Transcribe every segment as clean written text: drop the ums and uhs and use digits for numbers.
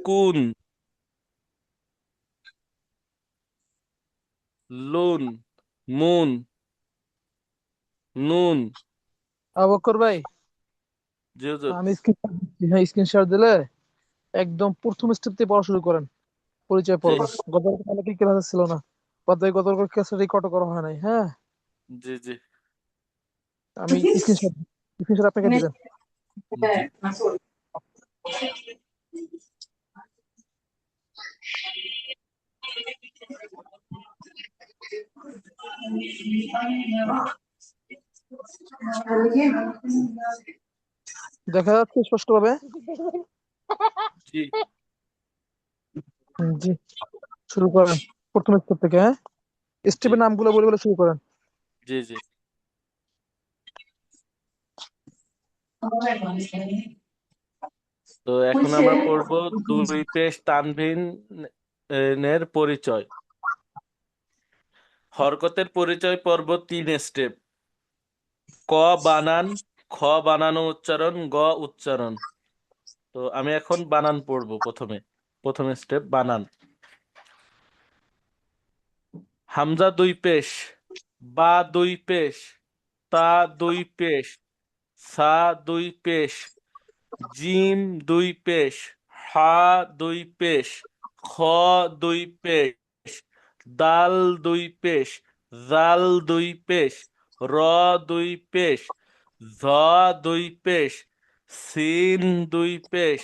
কুন, লুন, মুন, নুন। বক্কর ভাই, জি হুজুর। আমি স্ক্রিনশট দিচ্ছি। হ্যাঁ, স্ক্রিনশট দিলে একদম প্রথম স্টেপ থেকে পড়া শুরু করেন। পরিচয় জি পর্ব গতকাল অনেকেই ক্লাসে ছিল না, গতকাল ক্লাসে রেকর্ড করা হয় নাই। হ্যাঁ, জি জি আমি স্ক্রিনশট স্ক্রিনশট আপনাকে দিবেন। জি। দেখা যাচ্ছে স্পষ্টভাবে? জি জি, শুরু করেন প্রথম স্টেপ থেকে। হ্যাঁ, জি স্টেপের নামগুলো বলে বলে শুরু করেন। জি জি। তো এখন আমরা পড়ব দুই পেশ তানভিন এর পরিচয়। হরকতের পরিচয় পর্ব 3 স্টেপ: ক বানান, খ বানানো উচ্চারণ, গ উচ্চারণ। তো আমি এখন বানান পড়ব প্রথমে। প্রথম স্টেপ বানান। হামজা দুই পেশ, বা দুই পেশ, তা দুই পেশ, সা দুই পেশ, জিম দুই পেশ, হা দুই পেশ, খ দুই পেশ, দাল দুই পেশ, জাল দুই পেশ, র দুই পেশ, ঝ দুই পেশ, সিন দুই পেশ,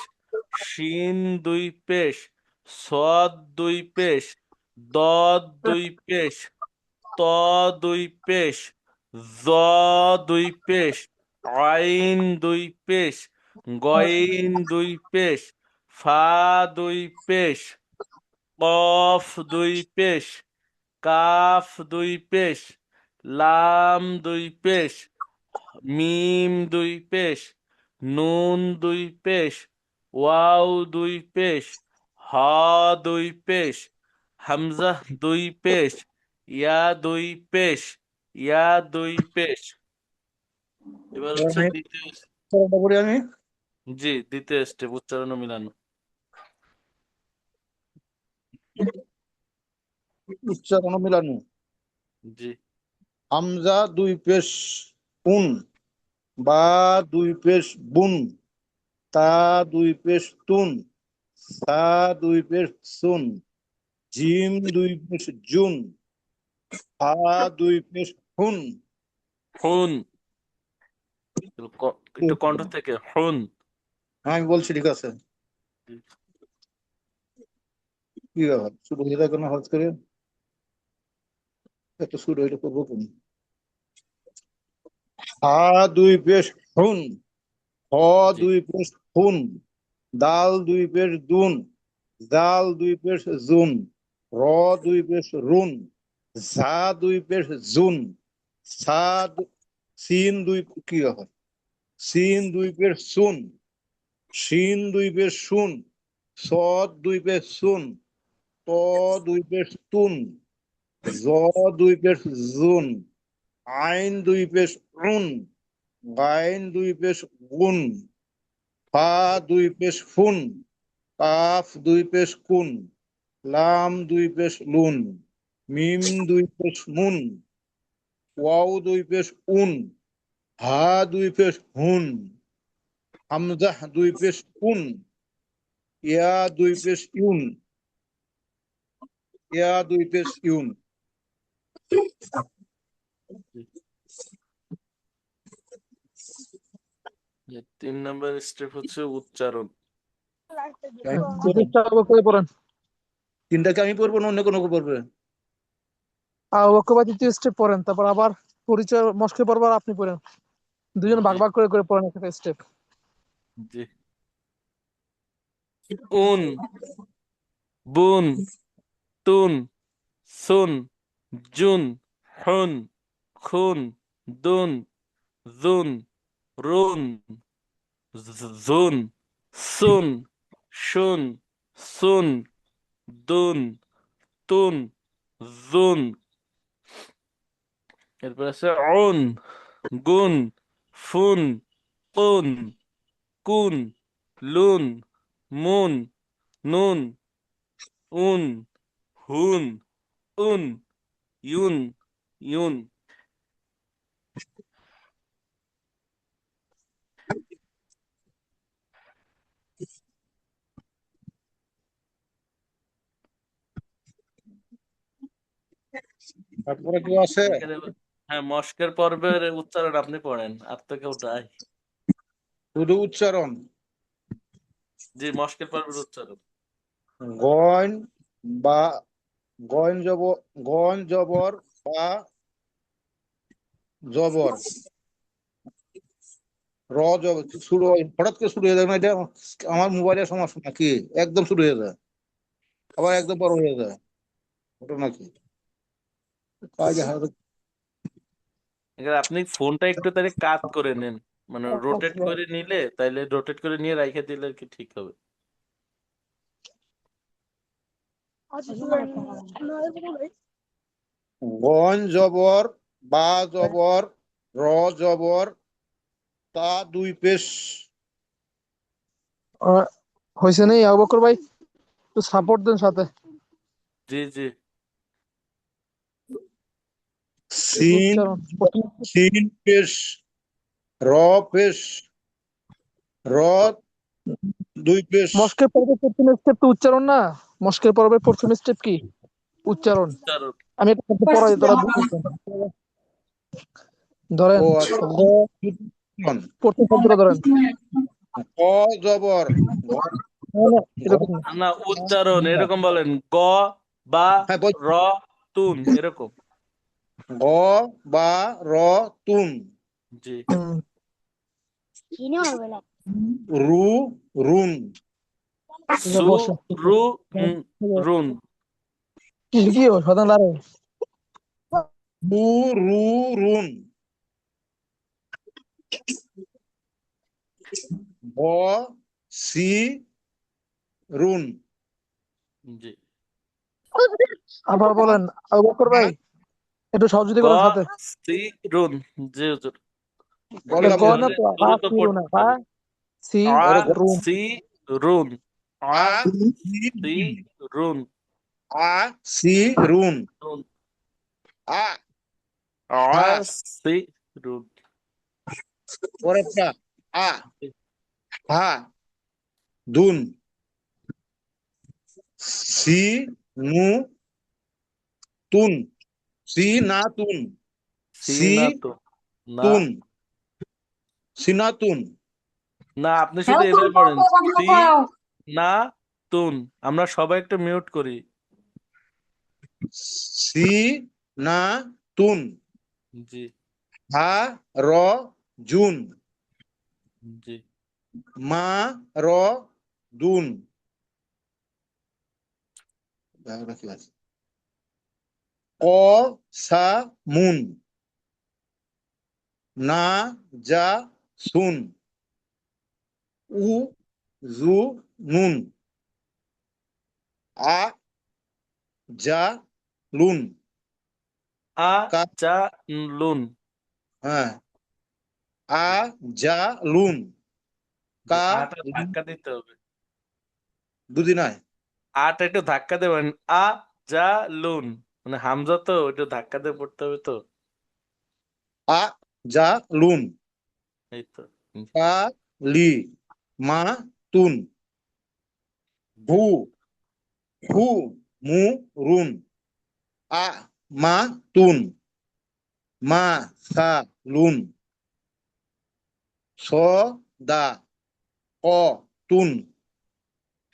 শিন দুই পেশ, সদ দুই পেশ, দদ দুই পেশ, ত দুই পেশ, জ দুই পেশ, আইন দুই পেশ, গইন দুই পেশ, ফা দুই পেশ, কফ দুই পেশ, কাফ দুই পেশ, লাম দুই পেশ, মিম দুই পেশ, নুন দুই পেশ, ওয়াও দুই পেশ, হা দুই পেশ, হামজা দুই পেশ, ইয়া দুই পেশ, ইয়া দুই পেশ। এবার হচ্ছে আমি দ্বিতীয়। পড়াটা করি আমি। জি, দ্বিতীয় স্টেপ উচ্চারণ ও মিলানো। উচ্চারণ মিলানো। জি হামজা দুই পেশ উন, বা দুই পেশ বুন, তা দুই পেশ তুন, সা দুই পেশ সুন, জিম দুই পেশ জুন, হা দুই পেশ হুন। হুন। একটু কণ্ঠ থেকে হুন। হ্যাঁ, আমি বলছি ঠিক আছে। কি ব্যাপার, শুরু হয়ে যাবে না হঠাৎ করে? একটা শুরু হইলে করবো কোন? হা দুই পেশ হুন, হ জি দুই পেশ হুন, দাল দুই পেশ দুন, জাল দুই পেশ জুন, র দুই পেশ রুন, ঝা দুই পেশ জুন, সা সিন দুই কি হয়, সিন দুই পেশ সুন, শিন দুই পেশ শুন, সদ দুই পেশ সুন, ত দুই পেশ তুন, জ দুই পেশ জুন, আইন দুই পেশ উন, গাইন দুই পেশ গুন, ফা দুই পেশ ফুন, কাফ দুই পেশ কুন, লাম দুই পেশ লুন, মিম দুই পেশ মুন, ওয়াও দুই পেশ উন, হা দুই পেশ হুন, হামজাহ দুই পেশ উন, ইয়া দুই পেশ ইউন, ইয়া দুই পেশ ইউন। জি। 3 নম্বর স্টেপ হচ্ছে উচ্চারণ। চেষ্টা করে পড়েন। তিনটাকে আমি পড়বো না অন্য কোনো পড়বে? বক্কর ভাই তৃতীয় স্টেপ পড়েন, তারপর আবার পরিচয় মস্কে পড়বার আপনি পড়েন। দুজন ভাগ জি ভাগ করে করে পড়েন একটা স্টেপ। জি। উন, বুন, তুন, সুন, জুন, হুন, খুন, দুন, জুন, রুন, জুন, সুন, শুন, সুন, দুন, তুন, জুন। এরপর আছে উন, গুন, ফুন, কুন, কুন, লুন, মুন, নুন, উন, হুন, উন, ইউন, ইউন। তারপরে কেউ আছে? এখানে হ্যাঁ, মস্কের পর্বের উচ্চারণ আপনি পড়েন, আর তো কেউ নাই। শুধু উচ্চারণ। জি, মস্কের পর্বের উচ্চারণ। গয়ন বা গয়ন জবর, গয়ন জবর বা জবর, র জবর শুরু হয়, হঠাৎ করে শুরু হয়ে যায় না, এটা আমার মোবাইলের সমস্যা নাকি? একদম শুরু হয়ে যায়, আবার একদম বড় হয়ে যায়, ওটা নাকি? কাজ এখানে আপনি ফোনটা একটু তাহলে কাত করে নেন, মানে রোটেট করে নিলে, তাইলে রোটেট করে নিয়ে রাইখে দিলে কি ঠিক হবে। গয়ন জবর বা জবর, র জবর, তা দুই পেশ। হয়েছে নেই আবু বকর ভাই, একটু সাপোর্ট দেন সাথে। জি জি। সিন, উচ্চারণ সিন পেশ, র পেশ, র দুই পেশ। মস্কের পর্বের প্রথম স্টেপ তো উচ্চারণ না? মস্কের পর্বের প্রথম স্টেপ কি? উচ্চারণ। উচ্চারণ। আমি একটা শব্দ পড়াই, তোরা বুঝবেন। ধরেন, ও আচ্ছা, গ, প্রথম শব্দটা ধরেন। ক জবর, না, না, এরকম না। না, উচ্চারণ এরকম বলেন, গ বা হ্যাঁ র তুন, এরকম। গ বা র তুন, জি। হুম, রু রুন, এটা সু, বসে। রু, রুন। কি ও সাধারণ লারে। রু রু রুন, ব সি রুন। জি। আবার বলেন আবু বকর ভাই, একটু সহযোগিতা গ, করেন সাথে। সি, রুন। জি হুজুর। এটা একটু গ না তাহলে তো, আ দ্রুত সি রু না, পড়তে আ হবে। সি আ, আরে রুম। সি, রুন। আ, আ সি সি, রুন, রুন, আ সি রুন, রুন। আ আ, হা, সি, রুন। পরেরটা আ হা দুন, সি নু তুন, সি না তুন, সি সি না তো, না, তুন, সিনাতুন, না, আপনি শুধু এভাবে পড়েন, সি না তুন। আমরা সবাই একটু মিউট করি। সি না তুন, জি হা র জুন, জি। মা র দুন, ক সা মুন, না যা সুন, উ জু নুন, আ যা লুন, আ, কা চা, লুন। হ্যাঁ, আ যা লুন, জি, কা আটা ধাক্কা দিতে হবে। দুদিন আয়, আটা একটু ধাক্কা দেবেন, আ, যা, লুন। মানে হামজা তো, একটু ধাক্কা দিয়ে পড়তে হবে তো। আ যা লুন, এই তো। কা লি, মা তুন, জি হু হু মু রুন, আ মা তুন, মা সা লুন, স দা ক তুন,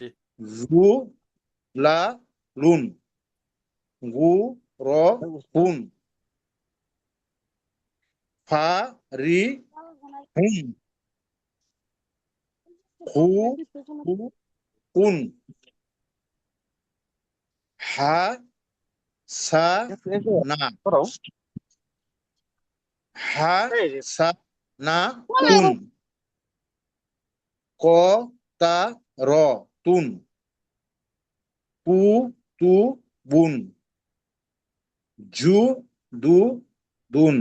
জি। জু লা লুন, গু র হুন, ফা রি হুন, হু হু কুন, হা সা না, হা সা না তুন, ক তা র তুন, পু তু বুন, জু দু দুন,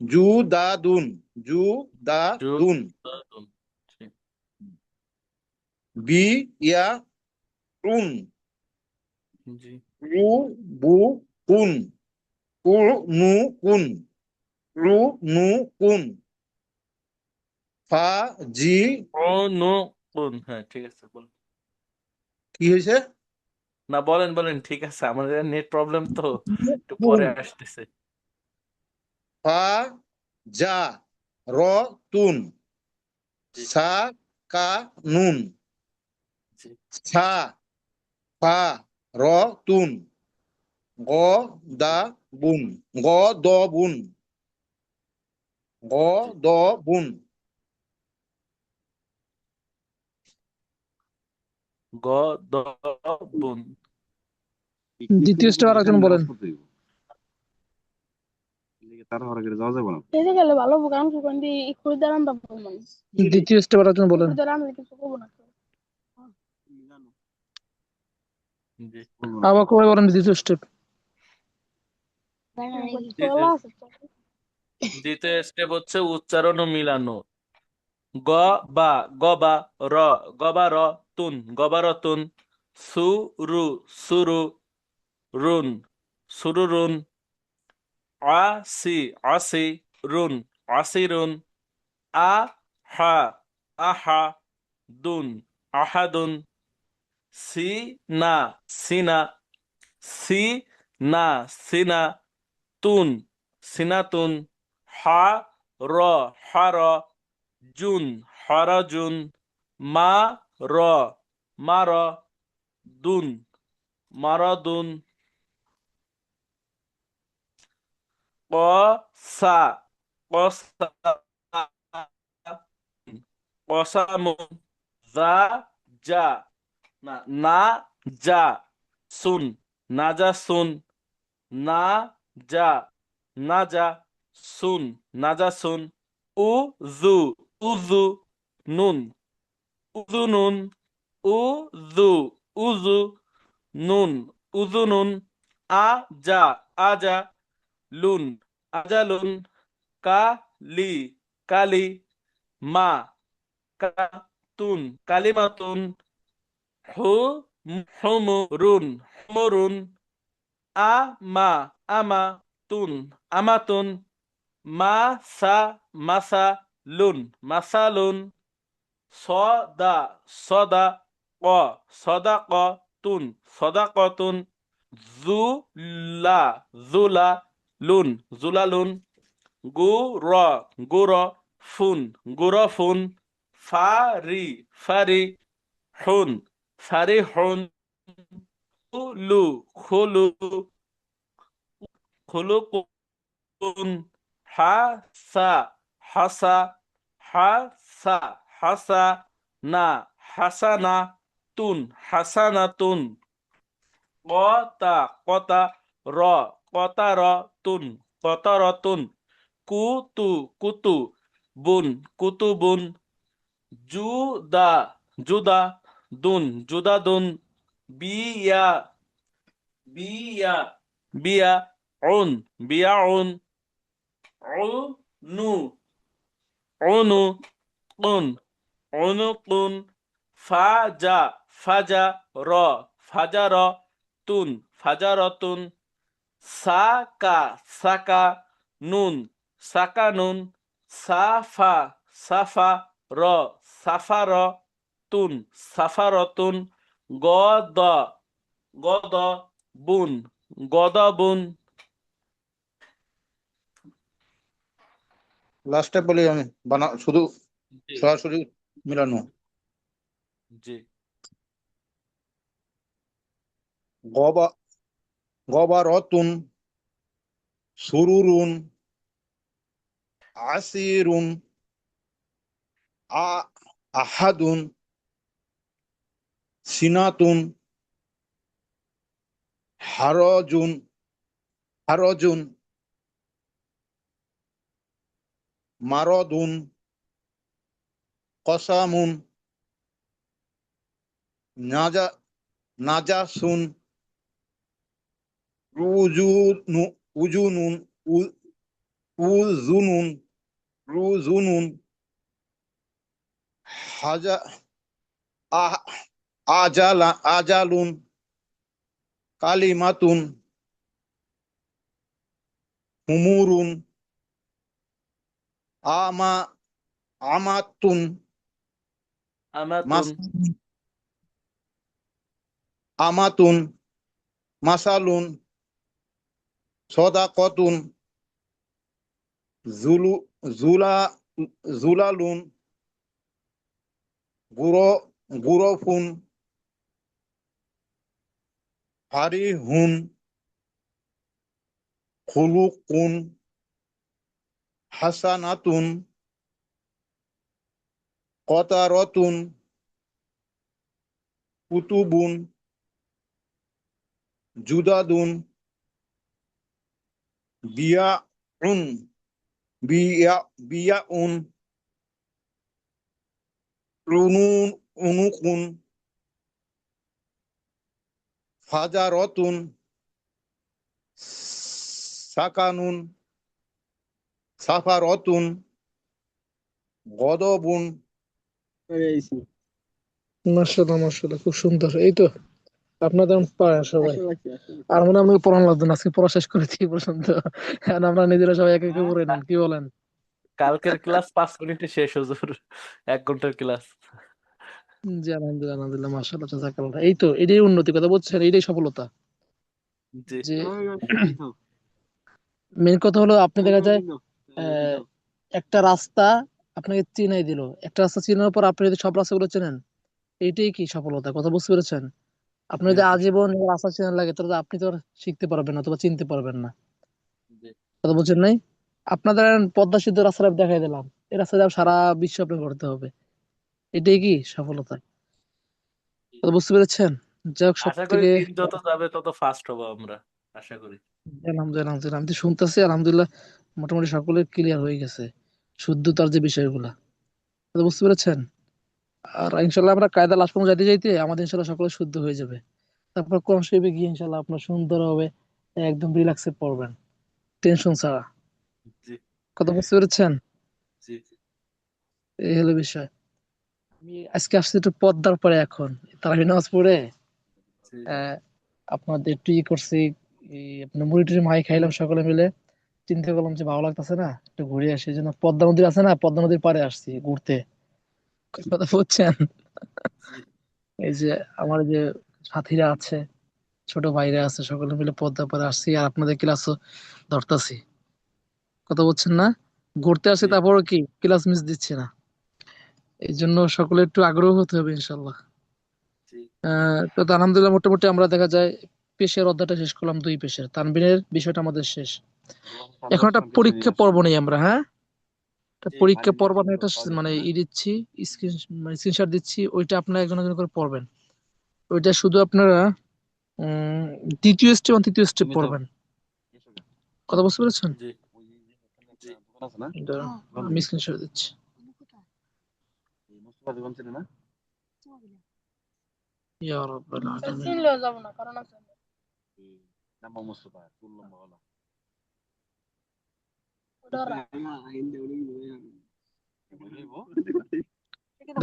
জু দা দুন, জু দা জু, দুন, দা, দুন। জি। বি ইয়া রুন জি রু বু কুন উ নু কুন রু নু কুন ফা জি ও নো কোন, হ্যাঁ ঠিক আছে বলেন। কি হয়েছে না বলেন বলেন, ঠিক আছে, আমাদের নেট প্রবলেম তো, একটু কুন পরে আসতেছে। ফা জা র তুন জি সা কা নুন জি সা ফা র তুন গ দা বুন গ দ বুন গ জি দ বুন গ দ বুন। দ্বিতীয় স্টেপ আর একজন বলেন। এতে গেলে ভালো হবে কারণ কি ইকুরি দ্বারা আমরা বলবো না দ্বিতীয় স্টেপ আর একজন বলেন। ইকুরি দ্বারা আমরা কিছু করবো না জি আবার কবে বলেন দ্বিতীয় স্টেপ? চলা আছে তো। দ্বিতীয় স্টেপ হচ্ছে উচ্চারণ ও মিলানো। গ বা গবা র গবা র তুন গবা র তুন সু রু সুরু রুন সুরুরুন আসি আসি রুন আসিরুন আ হা আহা দুন আহাদুন সি না সিনা সি না সিনা তুন সিনাতুন হা র হার জুন হরজুন মা র মার দুন মারদুন ক সা কসা কসামুন যা যা না না যা সুন নাজা সুন না যা নাজা সুন নাজা সুন উ জু উজু নুন উজু নুন উজু উজু নুন উজু নুন আ যা আজা লুন আজালুন কালি কালি মা কাতুন কালিমাতুন হু হুমরুন হুমরুন আমা আমাতুন আমাতুন মাসা মাসালুন মাসালুন সদা সদা ক সদাকতুন সদাকতুন জুলা জুলা লুন জুলালুন গুর গুর ফুন গুরফুন ফারি ফারি হুন ফারিহুন খুলু খুলু খুলুকুন হাসা হাসা হাসা হাসা না হাসানা তুন হাসানাতুন কতা কতা র কতার তুন কতারতুন কুতু কুতু বুন কুতুবুন জুদা জুদা দুন জুদাদুন বিয়া বিয়া বিয়া উন বিয়াউন উনু উনু কুন উনুকুন ফাজা ফাজা র ফাজার তুন ফাজারতুন সাকা সাকা নুন সাকানুন সাফা সাফা র সাফার তুন সাফারতুন গদ গদ বুন গদবুন। লাস্টে বলি আমি বানা শুধু জি সরাসরি মিলানো জি গবা গবারতুন সুরুরুন আসিরুন আ আহাদুন সিনাতুন হারজুন হারজুন মারদুন কসামুন নাজা নাজাসুন রুজুনু উজুনুন উজুনুন রুজুনুন হাজা আহ আজালুন, কালিমাতুন, হুমুরুন, আমা আমাতুন, আমাতুন, আমাতুন, মাসালুন, সদাকতুন, জুলু জুলা জুলালুন, গুরফুন, ফারিহুন, খুলুকুন, হাসানাতুন, কতারতুন, কুতুবুন, জুদাদুন, বিয়াউন, বিয়াউন, উনুকুন, ফাজারতুন, সাকানুন, সাফারতুন, গদবুন। মাশাআল্লাহ মাশাআল্লাহ, খুব সুন্দর। এই তো আপনাদের পারেন সবাই। আর মনে হয় আপনাকে পড়ানো লাগতো না, আজকে পড়া শেষ করেছি এই পর্যন্ত। এখন আমরা নিজেরা সবাই একে একে পড়ে নেন, কি বলেন? কালকের ক্লাস 5 মিনিটে শেষ, হুজুর। 1 ঘন্টার ক্লাস। জি আলহামদুলিল্লাহ আলহামদুলিল্লাহ, মাশাআল্লাহ জাযাকাল্লাহ। এই তো এটাই উন্নতি, কথা বলছেন, এটাই সফলতা। জি যে মেন কথা হলো আপনি দেখা যায় আহ, একটা রাস্তা আপনাকে চিনাই দিল, একটা রাস্তা চিনার পর আপনি যদি সব রাস্তাগুলো চেনেন, এইটাই কি সফলতা, কথা বুঝতে পেরেছেন? আপনি জি যদি জি আজীবন এই রাস্তা চেনা লাগে, তাহলে আপনি তো আর শিখতে পারবেন না অথবা চিনতে পারবেন না, জি কথা বলছেন নাই? আপনাদের পদ্মা সেতু রাস্তাটা দেখাই দিলাম, এই রাস্তাটা সারা বিশ্ব আপনি করতে হবে, এটাই কি সফলতা, জি। কথা বুঝতে পেরেছেন? যাই হোক, সব আশা করি থেকে দিন যত যাবে তত ফাস্ট হবো আমরা, আশা করি। আলহামদুলিল্লাহ আলহামদুলিল্লাহ, আমি তো শুনতেছি আলহামদুলিল্লাহ, মোটামুটি সকলের ক্লিয়ার হয়ে গেছে শুদ্ধতার যে বিষয়গুলা, কথা বুঝতে পেরেছেন? আর ইনশাল্লাহ আমরা কায়দা লাশ পর্যন্ত যাইতে যাইতে আমাদের ইনশাল্লাহ সকলে শুদ্ধ হয়ে যাবে। তারপর কোরআন শরীফে গিয়ে ইনশাল্লাহ আপনার সুন্দর হবে, একদম রিল্যাক্সে পড়বেন, টেনশন ছাড়া, জি কথা বুঝতে পেরেছেন? জি জি এই হলো বিষয়। আমি আজকে আসছি একটু পদ্মার পরে, এখন তারাবি নামাজ পড়ে জি আহ আপনাদের একটু ই করছি, এই আপনার মুড়ি টুড়ি মাই খাইলাম সকলে মিলে, চিন্তা করলাম যে ভালো লাগতেছে না, একটু ঘুরে আসি, এই জন্য পদ্মা নদী আছে না, পদ্মা নদীর পাড়ে আসছি ঘুরতে, কথা বুঝছেন? জি এই যে আমার যে সাথীরা আছে, ছোট ভাইরা আছে, সকলে মিলে পদ্মা পাড়ে আসছি, আর আপনাদের ক্লাসও ধরতাছি, কথা বলছেন না? ঘুরতে আসি, জি তারপরও কি ক্লাস মিস দিচ্ছি না, এই জন্য সকলে একটু আগ্রহ হতে হবে ইনশাল্লাহ। জি। তো আলহামদুলিল্লাহ, মোটামুটি আমরা দেখা যায় পেশের অধ্যায়টা শেষ করলাম, 2 পেশের তানবিনের বিষয়টা আমাদের শেষ। এখন একটা পরীক্ষা পর্ব নেই আমরা, হ্যাঁ, একটা জি পরীক্ষা পর্ব আমি একটা মানে ই দিচ্ছি, স্ক্রিন মানে স্ক্রিনশট দিচ্ছি, ওইটা আপনারা একজন একজন করে পড়বেন। ওইটা শুধু আপনারা উম দ্বিতীয় স্টেপ আর তৃতীয় স্টেপ পড়বেন, কথা বুঝতে পেরেছেন? জি জি দাঁড়ান, আমি স্ক্রিনশট দিচ্ছি। ইয়া রাব্বাল আলামিন। যাব না, কারণ আছে।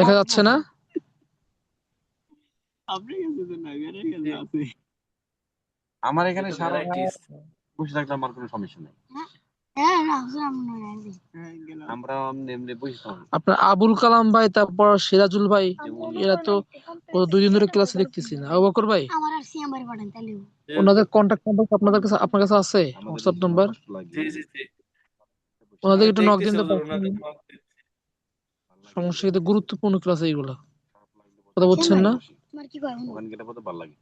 দেখা যাচ্ছে না? জি। আমার এখানে এটা সারা ভ্যারাইটিস। রাত বসে থাকলে আমার কোনো সমস্যা নেই। আমরা এমনি বসে থাকবো। আপনার আবুল কালাম ভাই, তারপর সিরাজুল ভাই, যেমন এরা তো গত 2 দিন ধরে ক্লাসে দেখতেছি না। আবু বকর ভাই, জি ওনাদের হুজুর। কন্টাক্ট নাম্বার আপনাদের কাছে, আপনার কাছে আছে? আমাদের হোয়াটসঅ্যাপ যে সময় নাম্বার, কষ্ট লাগে জি জি জি। ওনাদের আমি একটু নক দিন দেখতেছি তো। হুজুর, ওনাদের নক দিচ্ছি। সমস্যা, কিন্তু গুরুত্বপূর্ণ ক্লাস এইগুলো, খারাপ লাগলে কথা বলছেন না? বসি। ওখানে গেলে পরে ভালো লাগে।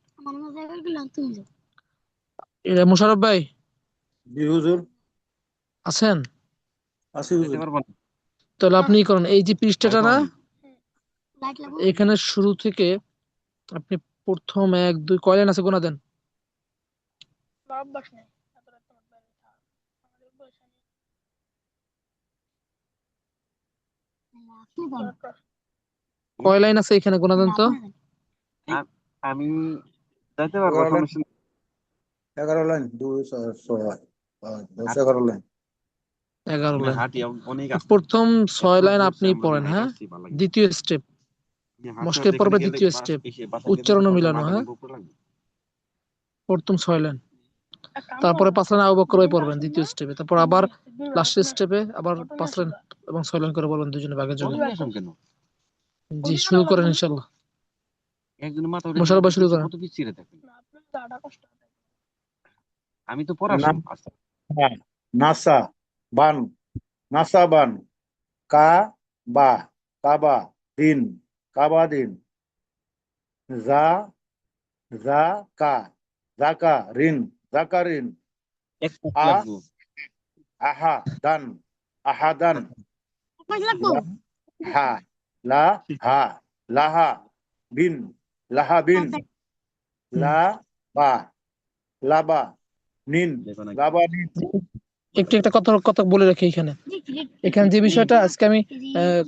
এরা মোশাররফ ভাই জি হুজুর, আছেন? আছি যেতে হুজুর। পারবো না। তাহলে আপনি কি করেন, এই যে পৃষ্ঠাটা যাইতে না, পারবো না। এখানে শুরু থেকে আপনি প্রথম 1 2 কয় লাইন আছে গোনা দেন। অভ্যাস নেই এত রাত তোমার বাইরে থাকা। আমাদের অভ্যাস নেই। কয় লাইন আছে এখানে গোনা দেন তো। আ- আমি যাইতে পারবো, 11 লাইন, সমস্যা নেই। 11 লাইন, 2 6 6 10 হাঁট- 11 লাইন। 11 আমি লাইন। হাঁটি অনেক আসতে। প্রথম 6 লাইন ঘুরছি আপনি আমরা, যে পড়েন, হাইটে হ্যাঁ। আসছি ভালো লাগে। দ্বিতীয় স্টেপ মস্কে পড়বে দ্বিতীয় স্টেপ, উচ্চারণ ও মিলানো। হ্যাঁ, প্রথম 6 লাইন, তারপরে 5 লাইন আবু বকর ভাই পড়বেন দ্বিতীয় স্টেপে, তারপর আবার লাস্টের স্টেপে আবার 5 লাইন এবং 6 লাইন করে বলবেন দুজনে ভাগের জন্য। জি, শুরু করেন ইনশাআল্লাহ। একজনের মাথা মোশাররফ ভাই শুরু করেন। কত পিছিয়ে থাকেন। আমি তো পড়াশোনা আচ্ছা হ্যাঁ, নাসা বান, নাসা বান, কা বা, কাবা দিন, কাবা দিন, জা জা কা, জাকা রিন, জাকারিন, একটা আ লাগবো আহা দান, আহাদান, হা লা হা লাহা বিন, লাহা বিন, লা বা লাবা নিন, লাবা নিন। একটু একটা কথা কথা বলে রাখি এখানে, এখানে যে বিষয়টা আজকে আমি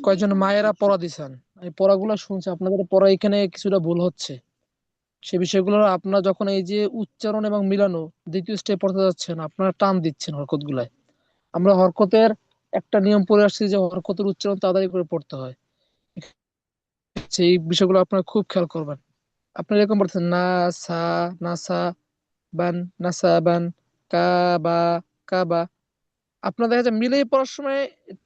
কয়েকজন মায়েরা পড়া দিছেন, এই পড়াগুলো শুনছে, আপনাদের পড়া এখানে কিছুটা ভুল হচ্ছে। সে বিষয়গুলো আপনারা যখন এই যে উচ্চারণ এবং মিলানো দ্বিতীয় স্টেপ পড়তে যাচ্ছেন, আপনারা টান দিচ্ছেন হরকত গুলায়। আমরা হরকতের একটা নিয়ম পড়ে আসছি যে হরকতের উচ্চারণ তাড়াতাড়ি করে পড়তে হয়। সেই বিষয়গুলো আপনারা খুব খেয়াল করবেন। আপনি এরকম বলছেন না সা, নাসা বান, নাসা বান, কাবা, কাবা। আপনার দেখা যায় মিলেই পড়ার সময়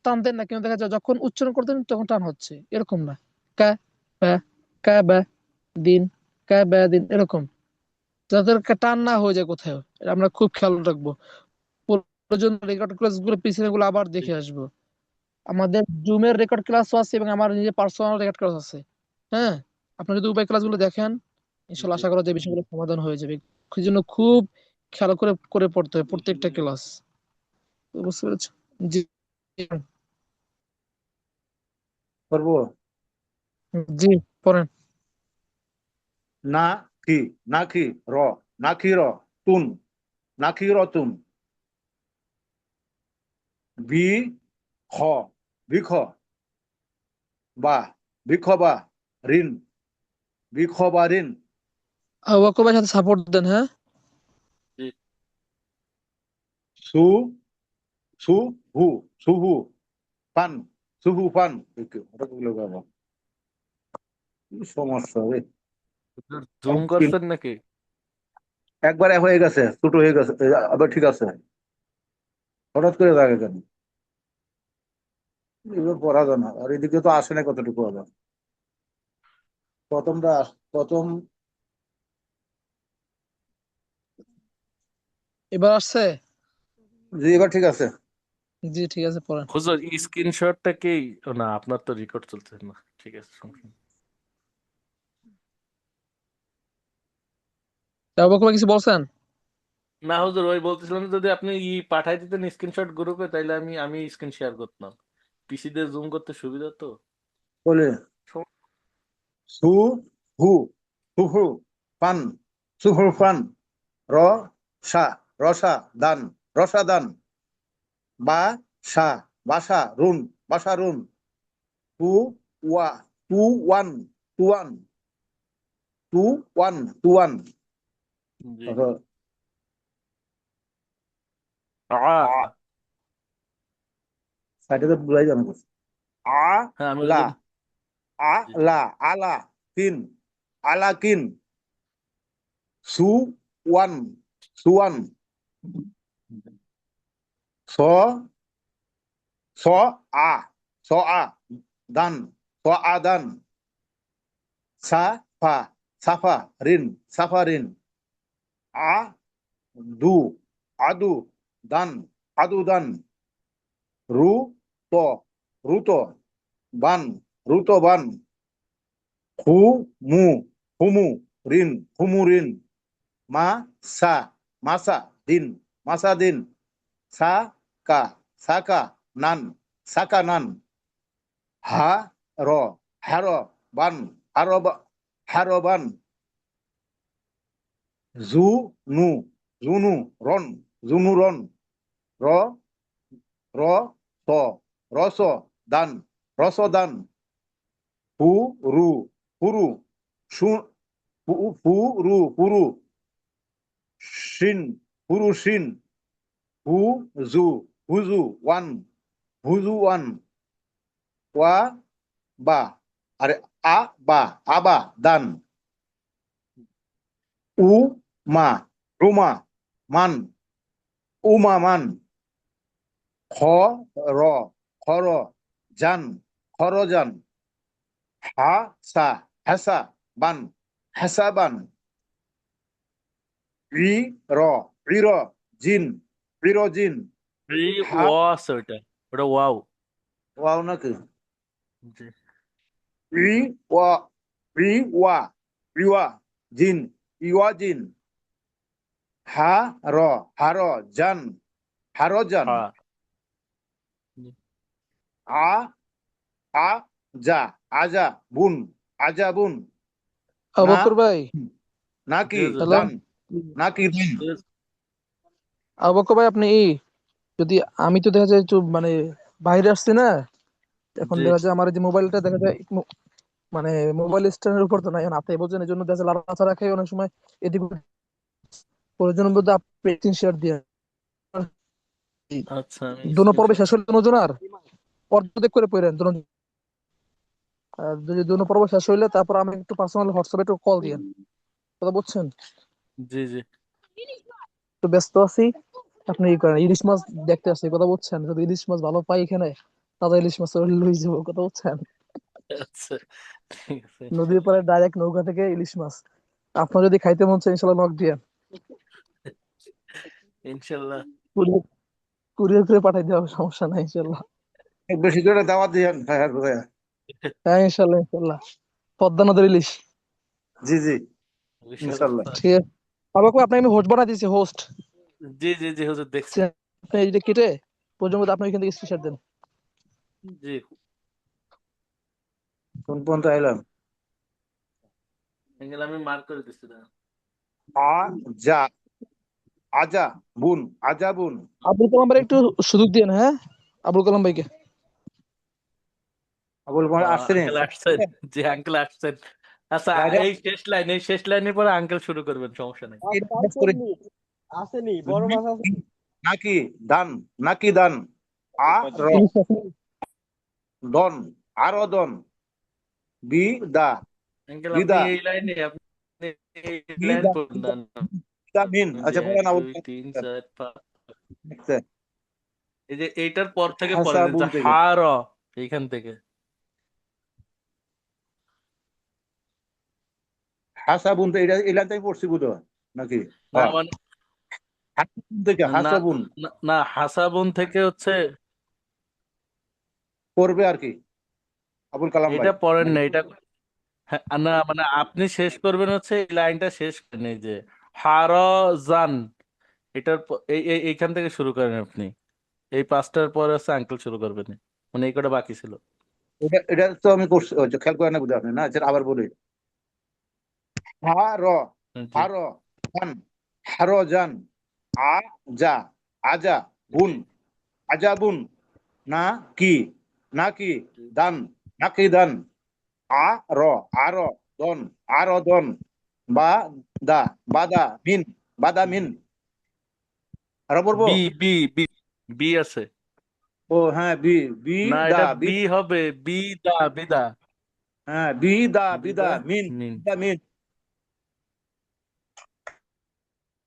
টান দেন না, কিন্তু দেখা যায় যখন উচ্চারণ করতেন তখন টান হচ্ছে, এরকম না। কা বা, কা বা দিন, কা বা দিন, এরকম যাদের টান না হয়ে যায় কোথাও, এটা আমরা খুব খেয়াল রাখবো। প্রয়োজন রেকর্ড ক্লাস গুলো পিছনে গুলো আবার দেখে আসবো। আমাদের জুমের রেকর্ড ক্লাসও আছে এবং আমার নিজের পার্সোনাল রেকর্ড ক্লাস আছে। হ্যাঁ, আপনি যদি উভয় ক্লাসগুলো দেখেন, ইনশাল্লাহ আশা করা যায় বিষয়গুলো সমাধান হয়ে যাবে। সেই জন্য খুব খেয়াল করে করে পড়তে হবে প্রত্যেকটা ক্লাস। বুঝতে পেরেছো? জি, করবো জি, পড়েন। না কি, না কি র, না কি র তুন, না কি র তুন, বি খ, বিখ বা, বিখ বা ঋণ, বিখ বা ঋণ, ওয়াকবের সাথে সাপোর্ট দেন। হ্যাঁ, জি। সু সু হু, সুহু পান, সুহু পান। ওটা কি লোক আবার? কি সমস্যা রে। জুম করছেন নাকি? একবারে হয়ে গেছে, ছোট হয়ে গেছে, আবার ঠিক আছে, হঠাৎ করে লাগে কেন? এবার পড়া যায় না, আর এদিকে তো আসে না কতটুকু আবার। প্রথমটা প্রথম এবার আসছে। জি, এবার ঠিক আছে। জি, ঠিক আছে, পড়েন। হুজুর স্ক্রিনশটটা কি? ও না, আপনার তো রেকর্ড চলছে না। ঠিক আছে, সমস্যা নেই। ওয়াকবে কিছু বলছেন? না হুজুর, ওই বলতেছিলাম যদি আপনি পাঠাই দিতেন স্ক্রিনশট গ্রুপে, তাইলে আমি আমি স্ক্রিন শেয়ার করতাম। পিসি দিয়ে জুম করতে সুবিধা তো। বলে সম- সু হু, সুহু পান, সুহু পান, র সা, রসা দান, রসা দান, বা সা, বাসা রুন, বাসা রুন, two one, two one, two one, two one, two one. জি। আ সাইডে বুঝাই জানো, আ হ্যাঁ, আমি ওই লা, যে আ জি। লা, আলা কিন, আলা কিন, সু ওয়ান, সুয়ান, স স আ, স আ দান, স আ দান, সা ফা, সাফা রিন, সাফা রিন, আ দু, আদু দান, আদু দান, রু ত, রুত বান, রুত বান, হু মু, হুমু রিন, হুমু রিন, মা সা, মাসা দিন, মাসা দিন, সা কা, সাকা নান, সাকা নান, হা র, হার বান, হার হার বান, জু নু, জুনু রন, জুনু রন, র র স, রস দান, রস দান, হু রু, হুরু, সু হু রু, হুরু, শিন, হুরু শিন, হু জু, হুজু ওয়ান, হুজু ওয়ান, ওয়া বা, আরে আ বা আবা দান উ মা রুমা মান উমা মান খ র খর জান খরজান হা সা হাসা বান হাসাবান রি র রির জিন রিরজিন রি হা ওয়া আছে ওটা ওটা ওয়াও। ওয়াও নাকি জি রি ওয়া রি ওয়া রিওয়া জিন ইওয়া জিন হা র হার জান হারজান হা জি। আ আ যা আজা বুন আজা বুন আবু না বকর ভাই, নাকি জি জি হ্যালো, দান নাকি দান জি। আবু বকর ভাই আপনি যদি আমি তো দেখা যায় একটু মানে বাইরে আসছি না, এখন জি দেখা যায় আমার এই যে মোবাইলটা দেখা যায় মানে মোবাইল স্ট্যান্ডের উপর তো নাই, এখন হাতে বোঝেন, এই জন্য দেখা যায় লাড়াচাড়া খাই অনেক সময় এদিক ওদিক। প্রয়োজন বোধ আপনি স্ক্রিন শেয়ার দিয়ে আচ্ছা আমি দোনো পর্বে স্ক্রিনশট। শেষ হলে দুজনার অর্ধেক করে পড়েন দুজন। আর যদি দোনো পর্ব শেষ হইলে তারপর আমি একটু পার্সোনাল হোয়াটসঅ্যাপে একটু কল দিয়েন, কথা বুঝছেন? জি জি একটু ব্যস্ত আছি, আপনি ই করেন, ইলিশ মাছ দেখতে আসছি, কথা বুঝছেন? যদি ইলিশ মাছ ভালো পাই এখানে, তাজা ইলিশ মাছ লই যাবো, কথা বুঝছেন? আচ্ছা ঠিক আছে নদীর পাড়ে ডাইরেক্ট নৌকা থেকে ইলিশ মাছ। আপনার যদি খাইতে মন চায় ইনশাল্লাহ নক দিয়ে ইনশাল্লাহ। কুরিয়ার কুরিয়ার করে পাঠাই দেওয়া হবে, সমস্যা নাই ইনশাল্লাহ। এক বেশি করে দাওয়াত দিয়েন ভাইয়া ভাইয়া হ্যাঁ ইনশাল্লাহ ইনশাল্লাহ, পদ্মা নদীর ইলিশ। জি জি বিশাল ইনশাল্লাহ ব্যাপার। ঠিক আছে, আমাকে আপনাকে আমি হোস্ট বানাই দিয়েছি, হোস্ট। জি জি জি হুজুর দেখছি। আপনি এইটা কেটে পর্যন্ত আপনি ওইখান থেকে স্ক্রিনশট দেন। জি কোন পর্যন্ত আইলাম এগুলো আমি মার্ক করে দিচ্ছি না। আ যা আজা বুন আজা বুন আব্দুল কালাম ভাই একটু সুযোগ দিন, হ্যাঁ আব্দুল কালাম ভাইকে। আবুল কুমার আসছে নি আঙ্কেল আসছেন। জি আঙ্কেল আসছেন। আচ্ছা বাইরে এই শেষ লাইনের পরে আঙ্কেল শুরু করবেন, সমস্যা নেই। মিস করি নাকি দান নাকি দান আ র ইলিশ আছে? দন আর দন বি দা আঙ্কেল আপনি বিদা এই লাইনে আপনি এই লাইন বিদা পড়ুন না। বিদা মিন যে আচ্ছা এক বলেন আবুল দুই তিন চার পাঁচ, আচ্ছা, এই যে এইটার পর থেকে পড়েন, হাসা এই বুন যে থেকে হা র, এইখান থেকে। হাসা বুন তো এটা এই লাইনটাই পড়ছি বুধ নাকি না হ্যাঁ মানে হাসা বুন থেকে না হাসা বুন না না, হাসাবুন থেকে হচ্ছে করবে আর কি আবুল কালাম ভাই এটা পড়েন নাকি না, এটা হ্যাঁ, না মানে আপনি শেষ করবেন হচ্ছে এই লাইনটা শেষ করেন, এই যে হারজান, এইখান থেকে শুরু করেন আপনি। এই পাঁচটার পরে হচ্ছে আঙ্কেল শুরু করবেন, মানে এই কটা বাকি ছিল। এটা এটা তো আমি করছি আচ্ছা, খেয়াল করেন না বুঝে আপনি না আচ্ছা আবার বলি হা র জি হা র জান হার জান আ যা আজা বুন জি আজা বুন না কি নাকি দান নাকি দান আ র আর দন আর দন বা দা বাদা মিন বাদা মিন আরো বলবো বি বি বি বি আছে। ও হ্যাঁ বি বি না দা এটা বি বি হবে, বিদা হ্যাঁ বি দা বিদা বিদা মিন মিন। বিদা মিন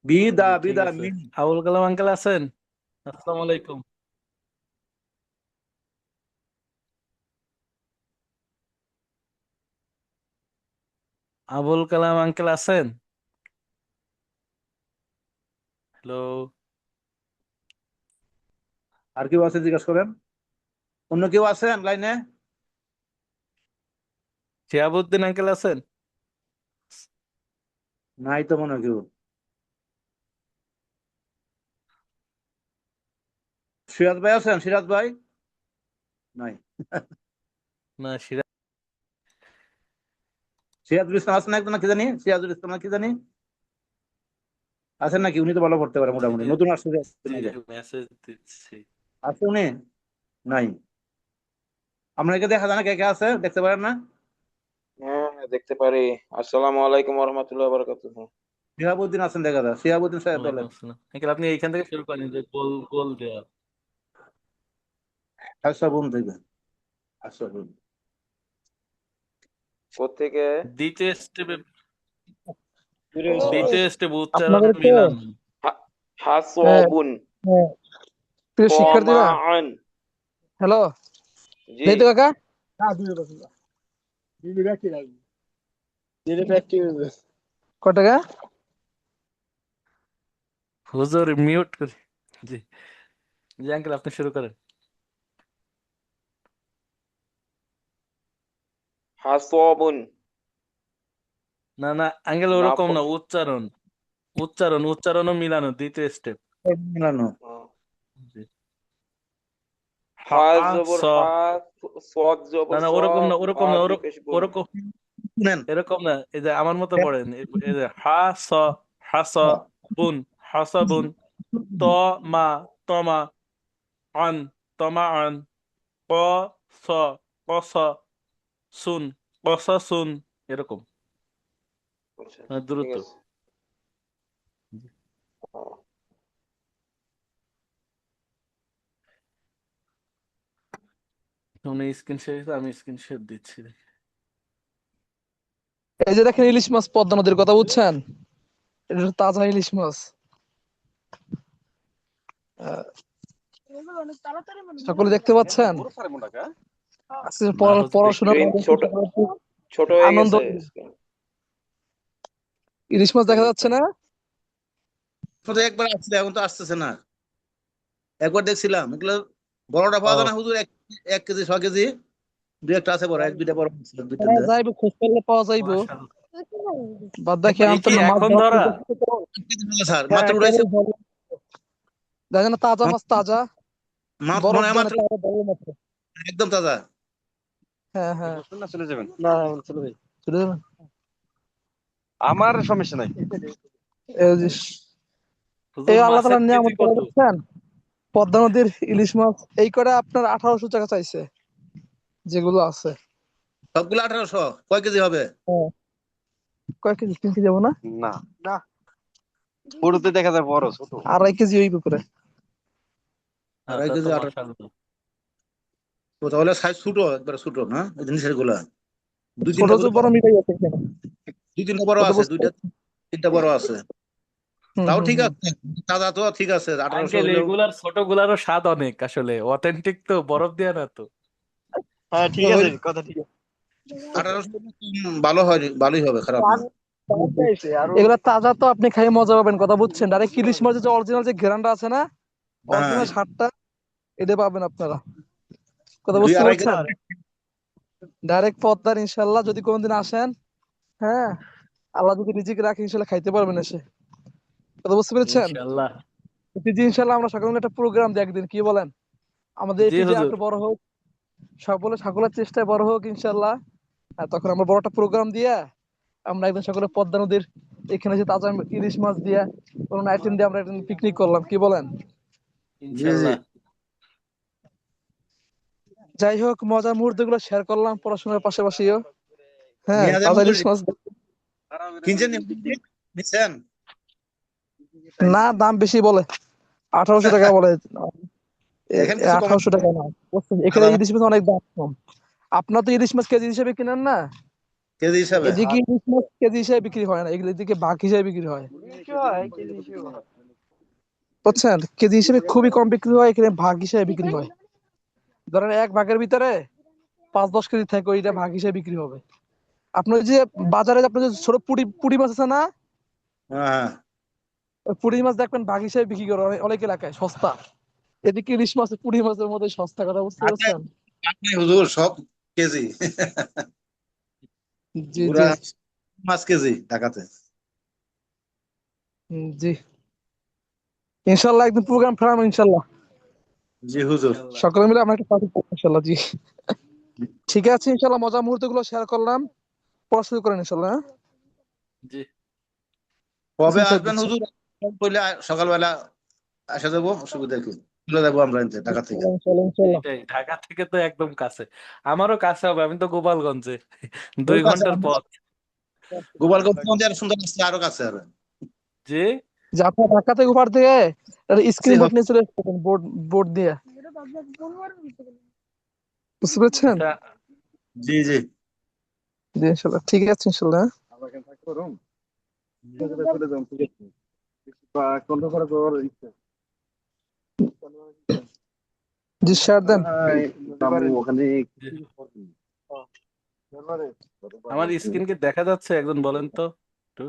বি দা জি ঠিক বিদা আছে। মিন আবুল কালাম আঙ্কেল আছেন? আসসালামু আলাইকুম। আবুল কালাম আঙ্কেল আছেন? হ্যালো, আর কেউ আছে জিজ্ঞাসা করেন অন্য কেউ আছেন লাইনে শিহাবুদ্দিন আঙ্কেল আছেন? নাই তো মনে হয় কেউ সিরাজ ভাই আছেন সিরাজ ভাই নাই না সিরাজুল ইসলাম আছেন একজন না কি জানি সিরাজুল ইসলাম না কি জানি আছেন নাকি উনি তো ভালো করতে পারে জি মোটামুটি জি নতুন আসছে জি মেসেজ দিচ্ছি। আছে উনি নাই আপনাকে দেখা যায় না কে কে আছে দেখতে পারেন না হ্যাঁ দেখতে পারি। আসসালামু আলাইকুম ওরহমতুল্লাহ বারাকাতুহু। শিহাবুদ্দিন আছেন দেখা যায় শিহাবুদ্দিন সাহেব ওয়ালাইকুম বলেন আসসালাম আঙ্কেল, আপনি এইখান থেকে শুরু করেন, যে গোল গোল দেওয়া। হাসাবুন থেকে হাসাবুন কোত্থেকে? দ্বিতীয় স্টেপে ও দ্বিতীয় স্টেপ উচ্চারণ আপনাদেরকে মিলান। হাসবুন প্রিয় শিক্ষার্থীরা, কমান। হ্যালো, জি এই তো কাকা কয় টাকা? হুজুর মিউট করি। জি জি আঙ্কেল আপনি শুরু করেন। হাসবুন না না আঙ্কেল না ওরকম না, উচ্চারণ উচ্চারণও মিলানো দ্বিতীয় স্টেপ। মিলানো। জি হা হা জবর স হা, সদ না জবর না স, ওরকম না বা ওরকম না দুই পেশ বুন। ওরকম শুনেন, এরকম না, এই যে আমার মতো পড়েন, এই যে হা স বুন বুন, ত মা তমা আন আন, ক স স সুন সুন, এরকম আচ্ছা মানে ঠিক দ্রুত। আছে। ও, তুমি স্ক্রিন শেয়ার দিতে, আমি স্ক্রিন শেয়ার দিচ্ছি। এই যে দেখেন ইলিশ মাছ পদ্মা নদীর কথা বুঝছেন, এটা হচ্ছে তাজা ইলিশ মাছ। আহ, সকলে দেখতে পাচ্ছেন। আজকে না হুজুর পড়াশোনা দেখতে স্ক্রিন ছোট ছোট হয়ে আনন্দ। গেছে স্ক্রিন। ইলিশ মাছ দেখা যাচ্ছে না? তো একবার আসছিল, এখন তো আসতেছে না। একবার দেখছিলাম এগুলো বড়টা পাওয়া যায় না হুজুর, 1 কেজি 6 কেজি, দুই একটা আছে বড়, 1 2টা বড় ছিল, দুইটা হ্যাঁ, যাইবো, খোঁজ করলে পাওয়া যাইবো। মাশাআল্লাহ। বাদ দেখি এই আমি তো কি মাছ এখন ধরা ধরা? স্যার হ্যাঁ, মাত্র উড়াইছে। একেবারে ভালো। দেখেন না, তাজা মাছ, তাজা, মাছ বরফ মনে হয় দেয় না, মাত্র তাজা ভালো মাছ। একদম তাজা। হ্যাঁ হ্যাঁ, না চলে যাবেন, চলে যাবেন। আমার সমস্যা নাই। এই যে, এই হুজুর আল্লাহ মাছের তাআলার কেজি নিয়ামত করে কত? দেখছেন, পদ্মা নদীর ইলিশ মাছ এই করে আপনার 1800 টাকা চাইছে, যেগুলো আছে। সবগুলো 1800, কয় কেজি হবে? হ্যাঁ, কয় কেজি, 3 কেজি যাবো না? না না, বড়তে দেখা যায় বড় ছোট। 2.5 কেজি হইব করে। হ্যাঁ আড়াই তা তো কেজি 1800। মাশাআল্লাহ। তো তাহলে সাইজ ছোট, একবারে ছোট না এই জিনিসের গুলা? দুই ছোট তিনটা যে বোধহয় বড় মিটাই আছে এখানে। দুই তিনটা বড় কথা আছে, বুঝতে, দুইটা তিনটা বড় আছে। হুম তাও হুম ঠিক হুম। আছে, তাজা তো ঠিক আছে, 1800 আঙ্কেল হইলেও। এইগুলার ছোটগুলারও স্বাদ অনেক, আসলে অথেন্টিক তো, বরফ দেয়া না তো। হ্যাঁ ঠিক আছে, কথা ঠিক আছে। 1800 ভালো হয়, ভালোই হবে, খারাপ না। এগুলা তাজা তো, আপনি খাই মজা পাবেন, কথা বুঝছেন। ডাইরেক্ট ইলিশ মাছের যে অরিজিনাল যে ঘেরানটা আছে না, হ্যাঁ, অরিজিনাল স্বাদটা এটা পাবেন আপনারা, কথা দুই বুঝতে আড়াই পারছেন। কেজি। ডাইরেক্ট পদ্মার, ইনশাল্লাহ যদি কোনোদিন আসেন, হ্যাঁ, আল্লাহ যদি রিজিক রাখে, ইনশাল্লাহ খাইতে পারবেন এসে, কথা বুঝতে পেরেছেন। ইনশাআল্লাহ। জি ইনশাল্লাহ, আমরা সকালে মিলে একটা প্রোগ্রাম দিই একদিন, কি বলেন? আমাদের জি এটি যে হুজুর একটু বড় হোক, সকলের চেষ্টায় বড় হোক ইনশাল্লাহ। আর তখন আমরা বড় একটা প্রোগ্রাম দিয়ে, আমরা একদিন সকলে পদ্মা নদীর এখানে যে তাজা ইলিশ মাছ দিয়ে কোনো আইটেম দিয়ে আমরা একদিন পিকনিক করলাম, কি বলেন? জি জি, ইনশাআল্লাহ। যাই হোক, মজার মুহূর্ত গুলো শেয়ার করলাম পড়াশোনার পাশাপাশিও। হ্যাঁ, নিয়ে যান তাজা হুজুর। ইলিশ মাছ। কিনছেন নিচ্ছেন? না, দাম বেশি বলে, 1800 টাকা বলে। দেখেন কিছু কমান, 1800 টাকা না, বুঝছেন, এখানে আধা ইলিশ মাছ অনেক দাম কম। আপনার তো ইলিশ মাছ কেজি হিসেবে কিনেন না, কেজি হিসাবে। এদিকে ইলিশ মাছ কেজি হিসেবে বিক্রি হয় না, এগুলো এদিকে ভাগ হিসেবে বিক্রি হয়, বুঝছেন। কেজি হিসেবে খুবই কম বিক্রি হয়, এখানে ভাগ হিসেবে বিক্রি হয়। ধরেন 1 ভাগের ভিতরে 5-10 কেজি থাকে, ওইটা ভাগ হিসেবে বিক্রি হবে। আপনার যে বাজারে আপনার যে ছোট পুঁটি পুঁটি মাছ আছে না, হ্যাঁ, ওই পুঁটি মাছ দেখবেন ভাগ হিসেবে বিক্রি করে অনেক এলাকায় সস্তা। এদিকে ইলিশ মাছ পুঁটি মাছের মধ্যে সস্তা, কথা বুঝতে আপনি পারছেন। আপনি হুজুর সব কেজি। জি জি, পুরা 5 কেজি ঢাকাতে। জি, ইনশাল্লাহ একদিন প্রোগ্রাম ফেরাম ইনশাল্লাহ, জি হুজুর। ইনশাআল্লাহ। সকলে মিলে আমরা একটা পার্টি করবো ইনশাল্লাহ। জি, ঠিক আছে, ইনশাল্লাহ মজার মুহূর্ত গুলো শেয়ার করলাম। পড়া শুরু করেন ইনশাল্লাহ, হ্যাঁ? জি কবে স্যার আসবেন দিচ্ছি। হুজুর? বললে সকালবেলা আসা যাবো, অসুবিধা কি? চলে যাবো আমরা এনতে, ঢাকা থেকে। ইনশাল্লাহ ইনশাল্লাহ ইনশাল্লাহ। এইটাই, ঢাকা থেকে তো একদম কাছে, আমারও কাছে হবে, আমি তো গোপালগঞ্জে, দুই ওর কাছে ঘন্টার পথ। গোপালগঞ্জ থেকে আর সুন্দর আসছে, আরো কাছে আর। জি যে আপনার ঢাকা থেকে উপর থেকে জি স্ক্রিন বোর্ড হবে। নিয়ে চলে আসবেন, বোর্ড বোর্ড দিয়ে, বুঝতে পেরেছেন। এটা জি জি। জি ইনশাল্লাহ ঠিক আছে ইনশাল্লাহ। আমরা এখানে থাকতে পারবো চলে যাবো ঠিক আছে বা কোন করে করার ইচ্ছা জি শেয়ার দেন। নামবো ওখানে আমার স্ক্রিন কি দেখা যাচ্ছে? একজন বলেন তো একটু।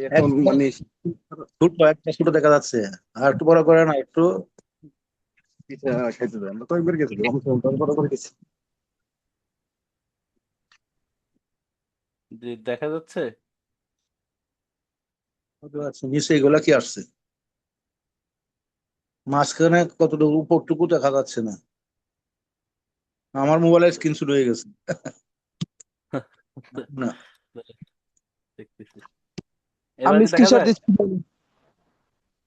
এখন মানে একটা ছোট দেখা যাচ্ছে, আর একটু বড় করে না একটু। পিঠা খাইতে দেয় আমরা তো একবার গেছি বড় করে গেছি জি দেখা যাচ্ছে। নিচে এগুলা কি আসছে, মাঝখানে কতটুকু উপরটুকু দেখা যাচ্ছে না। আমার মোবাইলের স্ক্রিন শুরু হয়ে গেছে না। দেখতেছি। এবার আমি কি দেখা স্ক্রিনশট যায়? দিচ্ছি।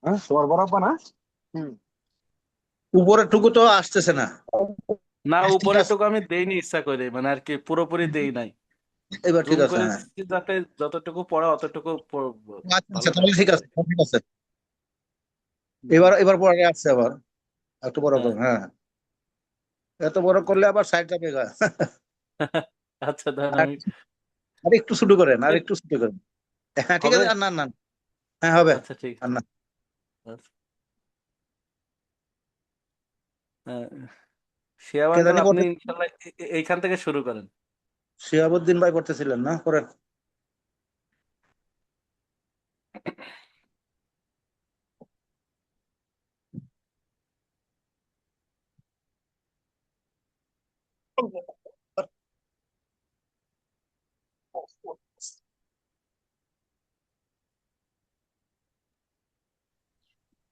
হ্যাঁ তোমার বরাবর না উপরের টুকু তো আসতেছে না। না, ঠিক উপরের আছে, টুকু আমি দেইনি ইচ্ছা করে, মানে আর কি পুরোপুরি দেই নাই। এবার ঠিক জুম আছে, করে হ্যাঁ। দিচ্ছি যাতে যতটুকু পড়া অতটুকু আচ্ছা ভালো আচ্ছা, তাহলে থাকে। ঠিক আছে, ঠিক আছে। জি। এবার এবার পরে আসছে আবার, একটু বড় হ্যাঁ। করুন, হ্যাঁ। এত বড় করলে আবার সাইড যাবে গা। আচ্ছা ধরেন আর আমি আর একটু ছোট করেন, আর একটু ছোট করেন। হ্যাঁ ঠিক হবে। আছে, আর না না, হ্যাঁ হবে। আচ্ছা ঠিক আর না, আছে। শিহাব কে আঙ্কেল জানি আপনি করতে, ইনশাল্লাহ এইখান থেকে শুরু করেন। শিহাবুদ্দিন ভাই করতেছিলেন না, করেন।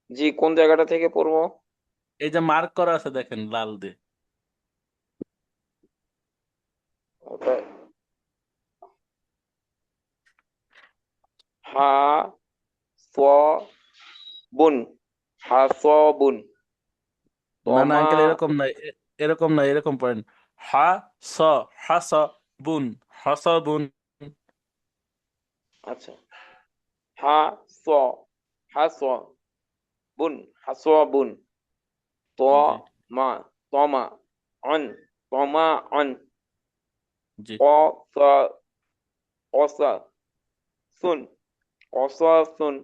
জি, কোন জায়গাটা থেকে পড়বো? এই যে মার্ক করা আছে দেখেন লাল দিয়ে। ওটা হা স বুন, হা স বুন, না না তমা। আঙ্কেল এরকম নাই, এরকম নাই, এরকম পড়েন। হা স, হা স বুন, হা স বুন। আচ্ছা, হা স, হা স বুন, হা স বুন, ত জি মা, তমা, অন, তমা অন, জি অ স, অসা সুন, অসা সুন,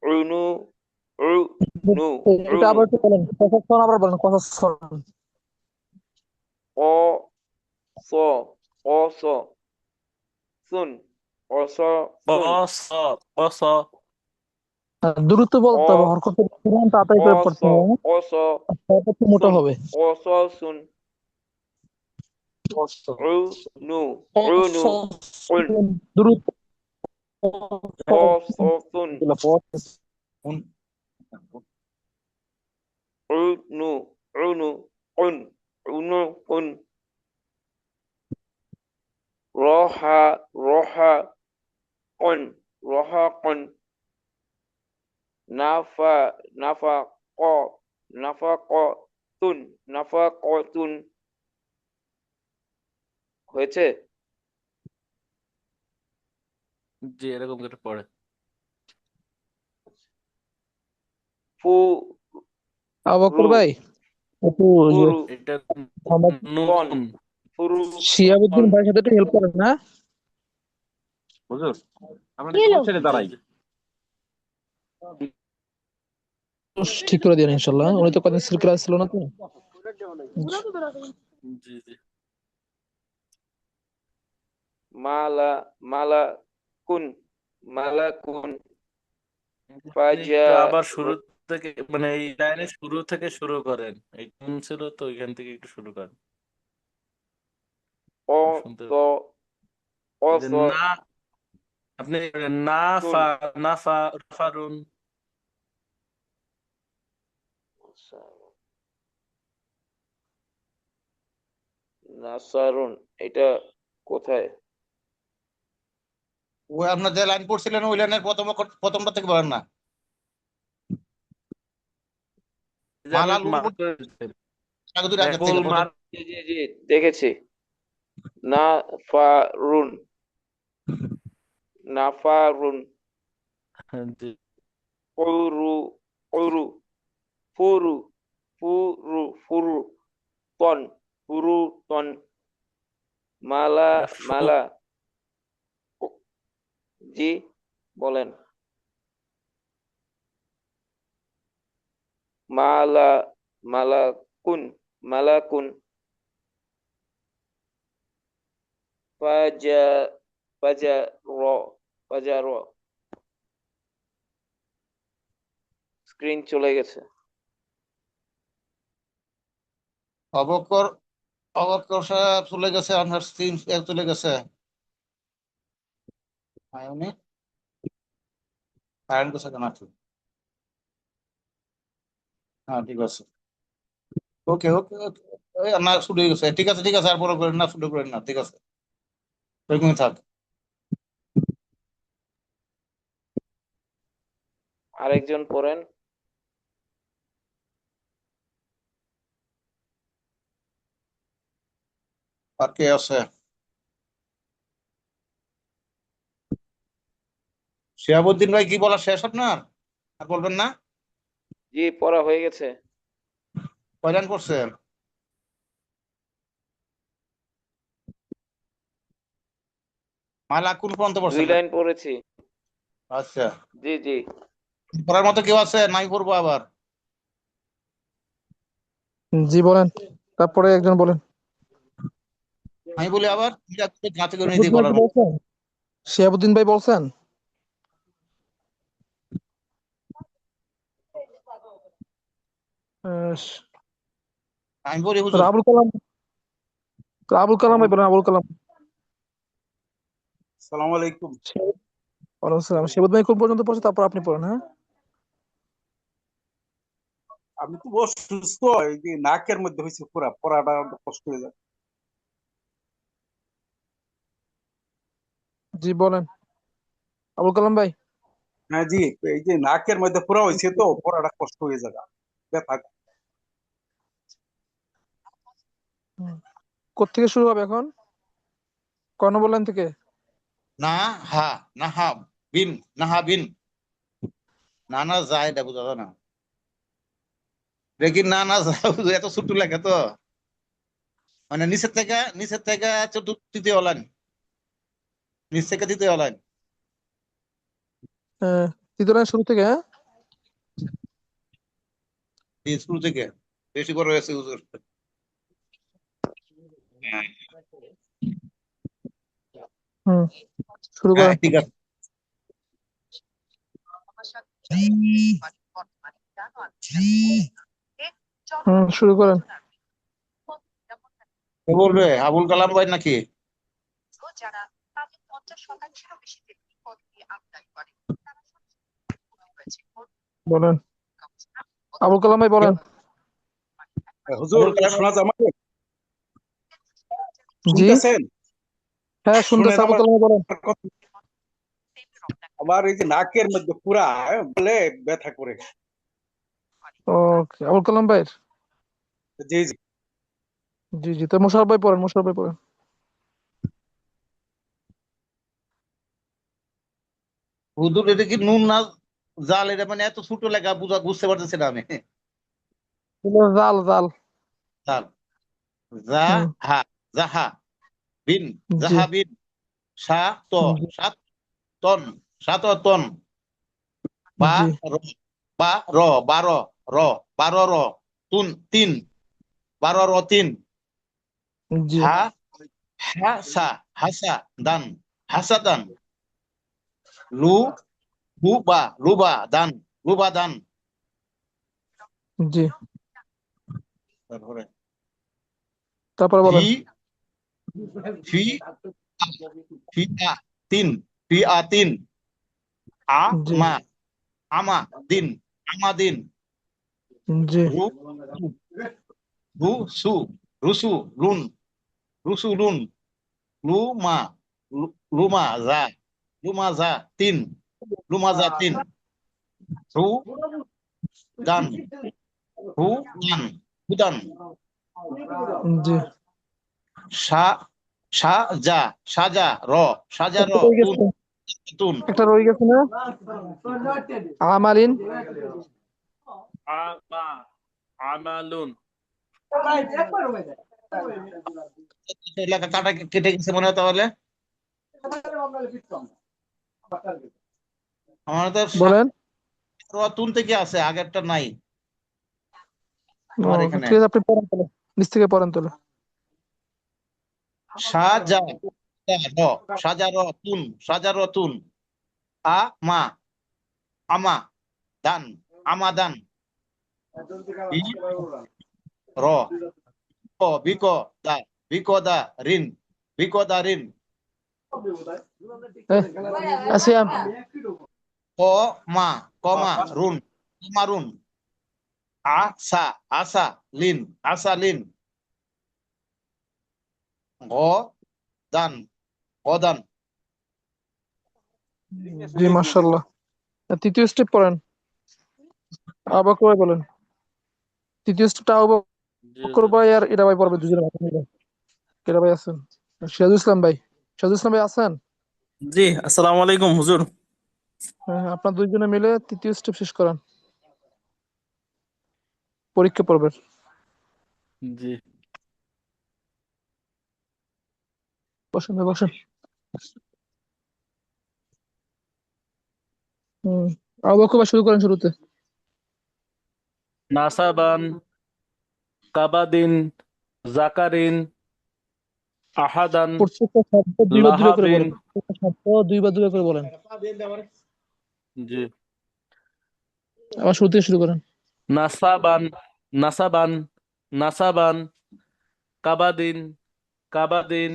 উনু, নু, এটা উনু, আবার একটু বলেন, কথা শোন আবার বলেন, কথা শোন। অ স, অ স সুন, অস অ সুন, স, অ স, দ্রুত বলতে অ হবে, হরকত পুরান তাড়াতাড়ি অ করে স, পড়তে হবে, অস তারপর একটু মোটা সুন, হবে। অস সুন, উনু, উনু, উন, দ্রুত অ স সুন, কোন উনু, উনু, উন, উনু, উন, রহা, রহা, কন, রহা কন, নাফা, নাফা ক, নাফা ক তুন, নাফা ক তুন। হয়েছে? জি এরকম করে পড়ে। ফু, আবাকর রু, ভাই একটু ফুরু, এটা তন, নুন। ফুরু, শিয়াবুদ্দিন তন। ভাইয়ের সাথে একটু হেল্প করেন না। বুঝুন আমরা কি হলো? কোন ছেড়ে জি দাঁড়াই জি ঠিক করে দিন ইনশাল্লাহ, উনি তো কদিন ক্লাস ছিল না তো। জি জি। মালা, মালা কুন, মালা কুন, আপনি ফাজা, একটু আবার শুরু থেকে, মানে এই লাইনের শুরু থেকে শুরু করেন। এই কোন ছিল তো ওইখান থেকে একটু শুরু করেন। অ শুনতে স, অ এই যে স না, আপনি না সুন, ফা, না ফা ফারুন। নাসারুন, এটা কোথায়? ওই আপনার যে লাইন পড়ছিলেন ওই লাইনের প্রথমটা থেকে বলেন না। এই যে আমি মালাল মার্ক করে দিচ্ছি। আগে দুটো আগে ফুল থেকে প্রথম। মার্ক। জি জি জি, দেখেছি। নাফারুন, নাফারুন, জি ফুরু, ফুরু, ফুরু, ফুরু, ফুরু, তন, ফুরু, তন, মালা শ। মালা জি বলেন। মালা মালাকুন মালাকুন ফাজা ফাজার স্ক্রিন চলে গেছে। অবকর অবকর সাহেব চলে গেছে, আপনার স্ক্রিন চলে গেছে। আয়নি আয়ন গেছে কেন আছে? হ্যাঁ ঠিক আছে, ওকে ওকে ওকে। না শুরু হয়ে গেছে, ঠিক আছে ঠিক আছে, আর বড় করেন না, শুরু করেন না, ঠিক আছে, ওইরকমই থাক। আরেকজন পড়েন। আর কে আছে? শিহাবুদ্দিন ভাই, কি বলা শেষ আপনার? আর বলবেন না? জি পড়া হয়ে গেছে। কয়জন করছেন? মালা কোন পর্যন্ত 2 পড়ছেন? লাইন পড়েছি। আচ্ছা, জি জি পড়ার মতো কেউ আছে? নাই পড়বো আবার? জি বলেন, তারপরে একজন বলেন। আমি বলি আবার, যাতে করে শিহাবুদ্দিন নিজেই ভাই বলার কি মতো। বলছেন? শিহাবুদ্দিন ভাই বলছেন? আহ, আমি বলি হুজুর। আবুল কালাম, আবুল কালাম ভাই বলেন, আবুল কালাম। আসসালামু আলাইকুম। ওয়ালাইকুম আসসালাম। শিহাবুদ্দিন ভাই কোন পর্যন্ত পড়ছে, তারপর আপনি পড়েন, হ্যাঁ? আমি তো অসুস্থ, এই যে নাকের মধ্যে হয়েছে, পুরা পড়াটা কষ্ট হয়ে যায়। জি বলেন, আবুল কালাম ভাই। হ্যাঁ জি, এই যে নাকের মধ্যে পুরা হয়েছে তো পড়াটা কষ্ট হয়ে যায়, ব্যথা। কোত্থেকে শুরু হবে এখন? কর্ণ বললেন থেকে? না হা, না হা বিন, না হা বিন, না না যায়, এটা বোঝা যায় না। দেখি না না যায়, এত ছোট লেখা তো, মানে নিচের থেকে তৃতীয় লাইন, নিচ থেকে তৃতীয় লাইন, আহ, তৃতীয় লাইন শুরু থেকে, হ্যাঁ? এই শুরু থেকে বেশি করে রয়েছে হুজুর। হুম, শুরু হ্যাঁ করেন। ঠিক আছে। শুরু করেন। কে বলবে? আবুল কালাম ভাই নাকি? বলেন, আবুল কালাম ভাই বলেন। হুজুর আবুল কালাম। শোনা যায় আমাকে? জি শুনতেছেন? হ্যাঁ, শুনেন শুনতেছি, আবুল আমার কালাম ভাই বলেন। কথা। আমার এই যে নাকের মধ্যে পুরা বলে ব্যথা করে। ওকে, আবুল কালাম ভাই। জি জি। জি জি, তো মোশাররফ ভাই পড়েন, মোশাররফ ভাই পড়েন। হুজুর এটা কি নুন না জাল? এটা মানে এত ছোট লেখা, বুঝতে পারতেছি না আমি। জাল জাল। জাল, জা হুম, হা, জাহা বিন, জি জাহা বিন, সা ত, জি সাত তন, সাততন, বা জি র, বা র, বারো র, বারো র, তুন তিন, বারো র তিন, জি হা, হা সা, হাসা দান, হাসা দান, লু, রুবা দান, রুবা দান। জি, তারপরে তারপরে ফি, বলেন। ফি, ফি আ তিন, ফি আ তিন, আ জি মা, আমা দিন, আমা দিন, জি রু, রু সু, রুসু রুন, রুসু রুন, লু মা, লুমা যা, লুমা যা তিন, লুমা যা তিন, রু দান, রু দান, হুদান, জি। সা, যা, সাজা র, সাজা র, একটা রয়ে তুন, গেছে, তুন, একটা রয়ে গেছে না? আমালিন। আমা আমালুন। লেখা কাটা কেটে গেছে মনে হয় তাহলে আমাদের বলেন। রতুন থেকে আছে, আগেরটা নাই ও, আমার এখানে। ঠিক আছে, আপনি পড়েন তাহলে, নিচ থেকে পড়েন তাহলে। সাজা র সাজা রতুন, সাজা রতুন। আ মা আমা দান, আমাদান। বি র বিক দা, বিক দা রিন, বিক দা রিন। আসিয়াম। ক মা কমা রুন, কমারুন। আসা আসা লিন, আসা লিন। গ দান, গদান। জি, মাশাআল্লাহ। তৃতীয় স্টেপ পড়েন, আবু বকর ভাই বলেন। তৃতীয় স্টেপটা আবু জি বকর হুজুর। ভাই আর এরা ভাই পড়বে, দুজনে ভাগ মিলে। এরা ভাই আছেন, সিরাজুল ইসলাম ভাই, সিরাজুল ইসলাম ভাই আছেন? জি, আসসালামু আলাইকুম হুজুর। হ্যাঁ, আপনার দুইজনে মিলে তৃতীয় স্টেপ শেষ করান, পরীক্ষা পড়বেন। জি। বসেন ভাই, বসেন। হম, আবু বকর ভাই শুরু করেন শুরুতে। নাসাবান, কাবাদিন, জাকারিন, আহাদান, প্রত্যেকটা শব্দ দুইবার দুইবার করে লাহাবিন। বলেন, প্রত্যেকটা শব্দ দুইবার দুইবার করে বলেন। জি। আবার শুরু থেকে শুরু করেন। নাসাবান, নাসাবান, নাসাবান, কাবাদিন, কাবাদিন,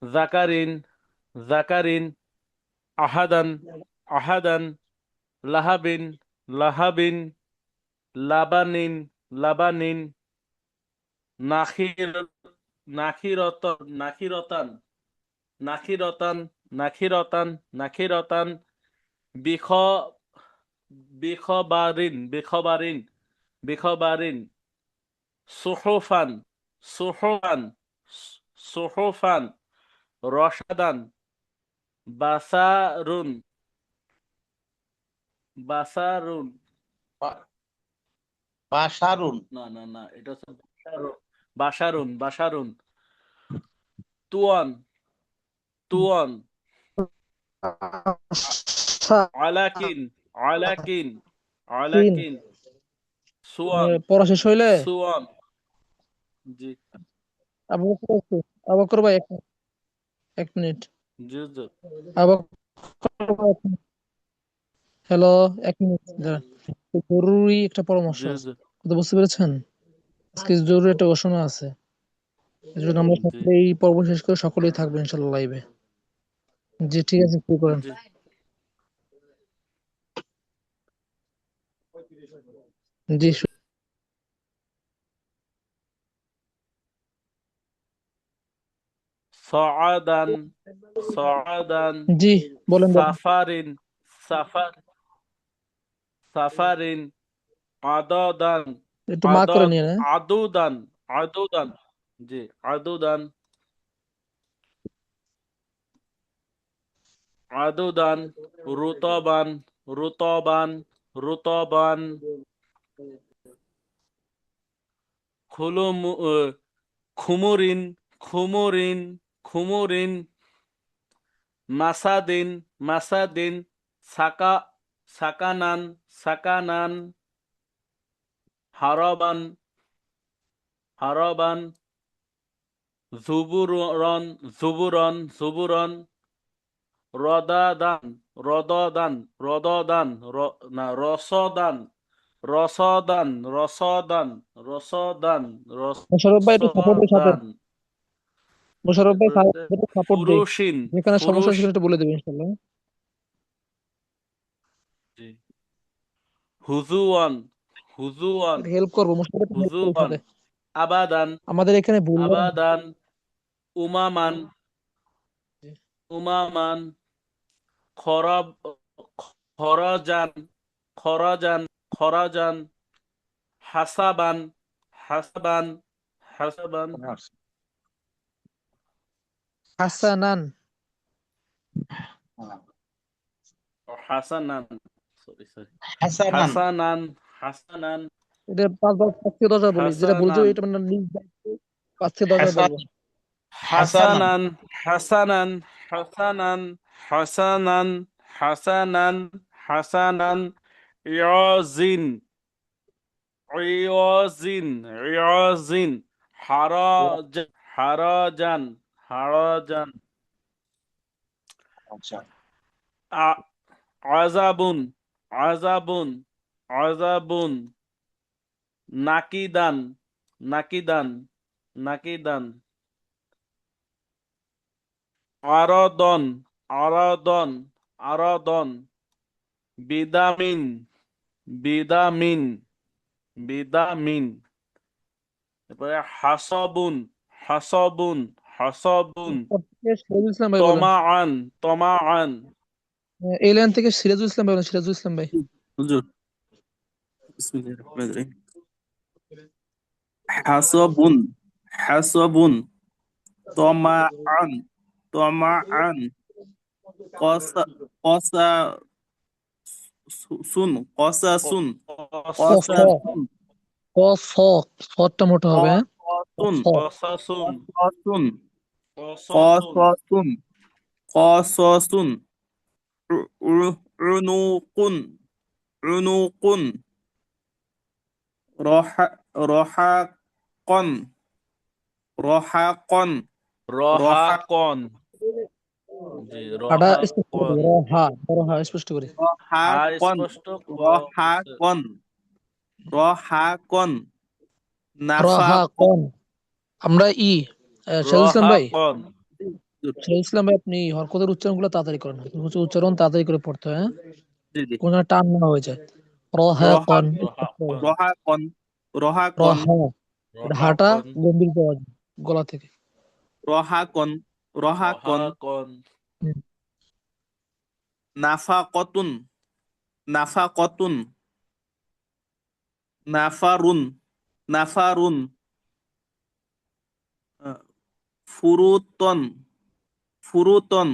জাকারিন, জাকারিন, আহাদান, আহাদান, লাহাবিন, লাহাবিন, লাবানিন, লাবানিন, নাখির, নাখিরতন, নাখিরতান, নাখিরতান, নাখিরতান, নাখিরতান, বিখ, বিখবারিন, বিখবারিন, বিখবারিন, সুহুফান, সুহুফান, সুহুফান, রসাদান, বাসারুন, বাসারুন। বাসারুন। না না না, এটা হচ্ছে বাসারুন, বাসারুন, তুয়ান, তুয়ান, আলাকিন, আলাকিন, তিন, আলাকিন, সুয়ান, পড়া শেষ হইলে সুয়ান। জি। আবু বকর আছে? আবু বকর ভাই, এক মিনিট। জি হুজুর। আবু বকর ভাই, হ্যালো, এক মিনিট দাঁড়ান। জরুরি একটা পরামর্শ জি আছে, হুজুর। কথা বুঝতে পেরেছেন? আজকে জরুরি একটা ঘোষণা আছে, এই জন্য আমরা জি সকলে এই পর্ব শেষ করে সকলেই থাকবো ইনশাল্লাহ লাইভে। জি, ঠিক আছে, শুরু করেন। জি। জি, সআদান, সআদান, জি, বলেন বলেন। সাফারিন, সাফার, সাফারিন, আদাদান, একটু মার্ক করে আদাদ, নিয়ে নেন। আদুদান, আদুদান। জি, আদুদান, আদুদান, রুতবান, রুতবান, রুতবান, খুলুমু, খুমুরিন, খুমুরিন, খুমুরিন, মাসাদিন, মাসাদিন, সাকা, সাকানান, সাকানান, হারবান, হারবান, জুবুরন, জুবুরন, জুবুরন, রদাদান, রদদান, রদদান, না রসদান, রসদান, রসদান, রসদান, মোশাররফ ভাই একটু সাপোর্ট দেই সাথে, রসদান, মোশাররফ ভাই সাপোর্ট দেই, ফুরুশিন, যেখানে সমস্যা ফুরুশ। সেখানে একটু বলে দেবেন ইনশাল্লাহ। জি। হুজুয়ান, হুজুয়ান, হেল্প করবো, মোশাররফ ভাই হেল্প করবো হুজুয়ান, সাথে। আবাদান, আমাদের এখানে ভুল আবাদান, উমামান, উমামান, খরাব, খরাজান, খরাজান, খরাজান, হাসাবান, হাসাবান, হাসাবান, হাসানান। হাসানান, সরি সরি, হাসানান। হাসানান, হাসানান, এটা 5 থেকে 10 বার বলি, যেটা বলছি হাসানান, এটা মানে 5 থেকে 10 বার হাসান, বলবো। হাসানান হাসানান হাসানান হাসানান হাসানান হাসানান ইয়াজিন ইয়াজিন ইয়াজিন হারাজান হারাজান আচ্ছা আ- আযাবুন আযাবুন আযাবুন নাকিদান নাকিদান নাকিদান আরাদন আরাদন আরাদন বিদামিন বিদামিন বিদামিন এরপরে হাসবুন হাসবুন হাসবুন সিরাজুল ইসলাম ভাই বলেন। তমাআন তমাআন এই লাইন থেকে সিরাজুল ইসলাম ভাই বলেন, সিরাজুল ইসলাম ভাই। হুজুর বিসমিল্লাহির রহমানির রহিম হাসাবুন হাসাবুন তমাআন তমাআন কসা কসা সুন কসাসুন ক স কসাসুন ক স সটা মোটা হবে, হ্যাঁ? কসাসুন স কসাসুন কসাসুন কসাসুন কসাসুন কসাসুন উনুকুন উনুকুন রহাকন রহাকন রহাকন জি হাটা স্পষ্ট করে রহাকন রহা রহা স্পষ্ট করে। হা রহাকন স্পষ্ট ক হচ্ছে রহাকন রহাকন নাফা রহা কন আমরা সিরাজুল ইসলাম ভাই, রহাকন সিরাজুল ইসলাম ভাই আপনি হরকতের উচ্চারণ গুলো তাড়াতাড়ি করেন, উচ্চারণ তাড়াতাড়ি করে পড়তে হয়, হ্যাঁ? জি জি কোনো টান না হয়ে যায়। রহা কন রহাকন রহাকন রহা হাটা রহাকন গম্ভীর পাওয়া যায় গলা থেকে। রহাকন রহাকন রহাকন হুম। নাফাকতুন নাফাকতুন নাফারুন নাফারুন ফুরুতন ফুরুতন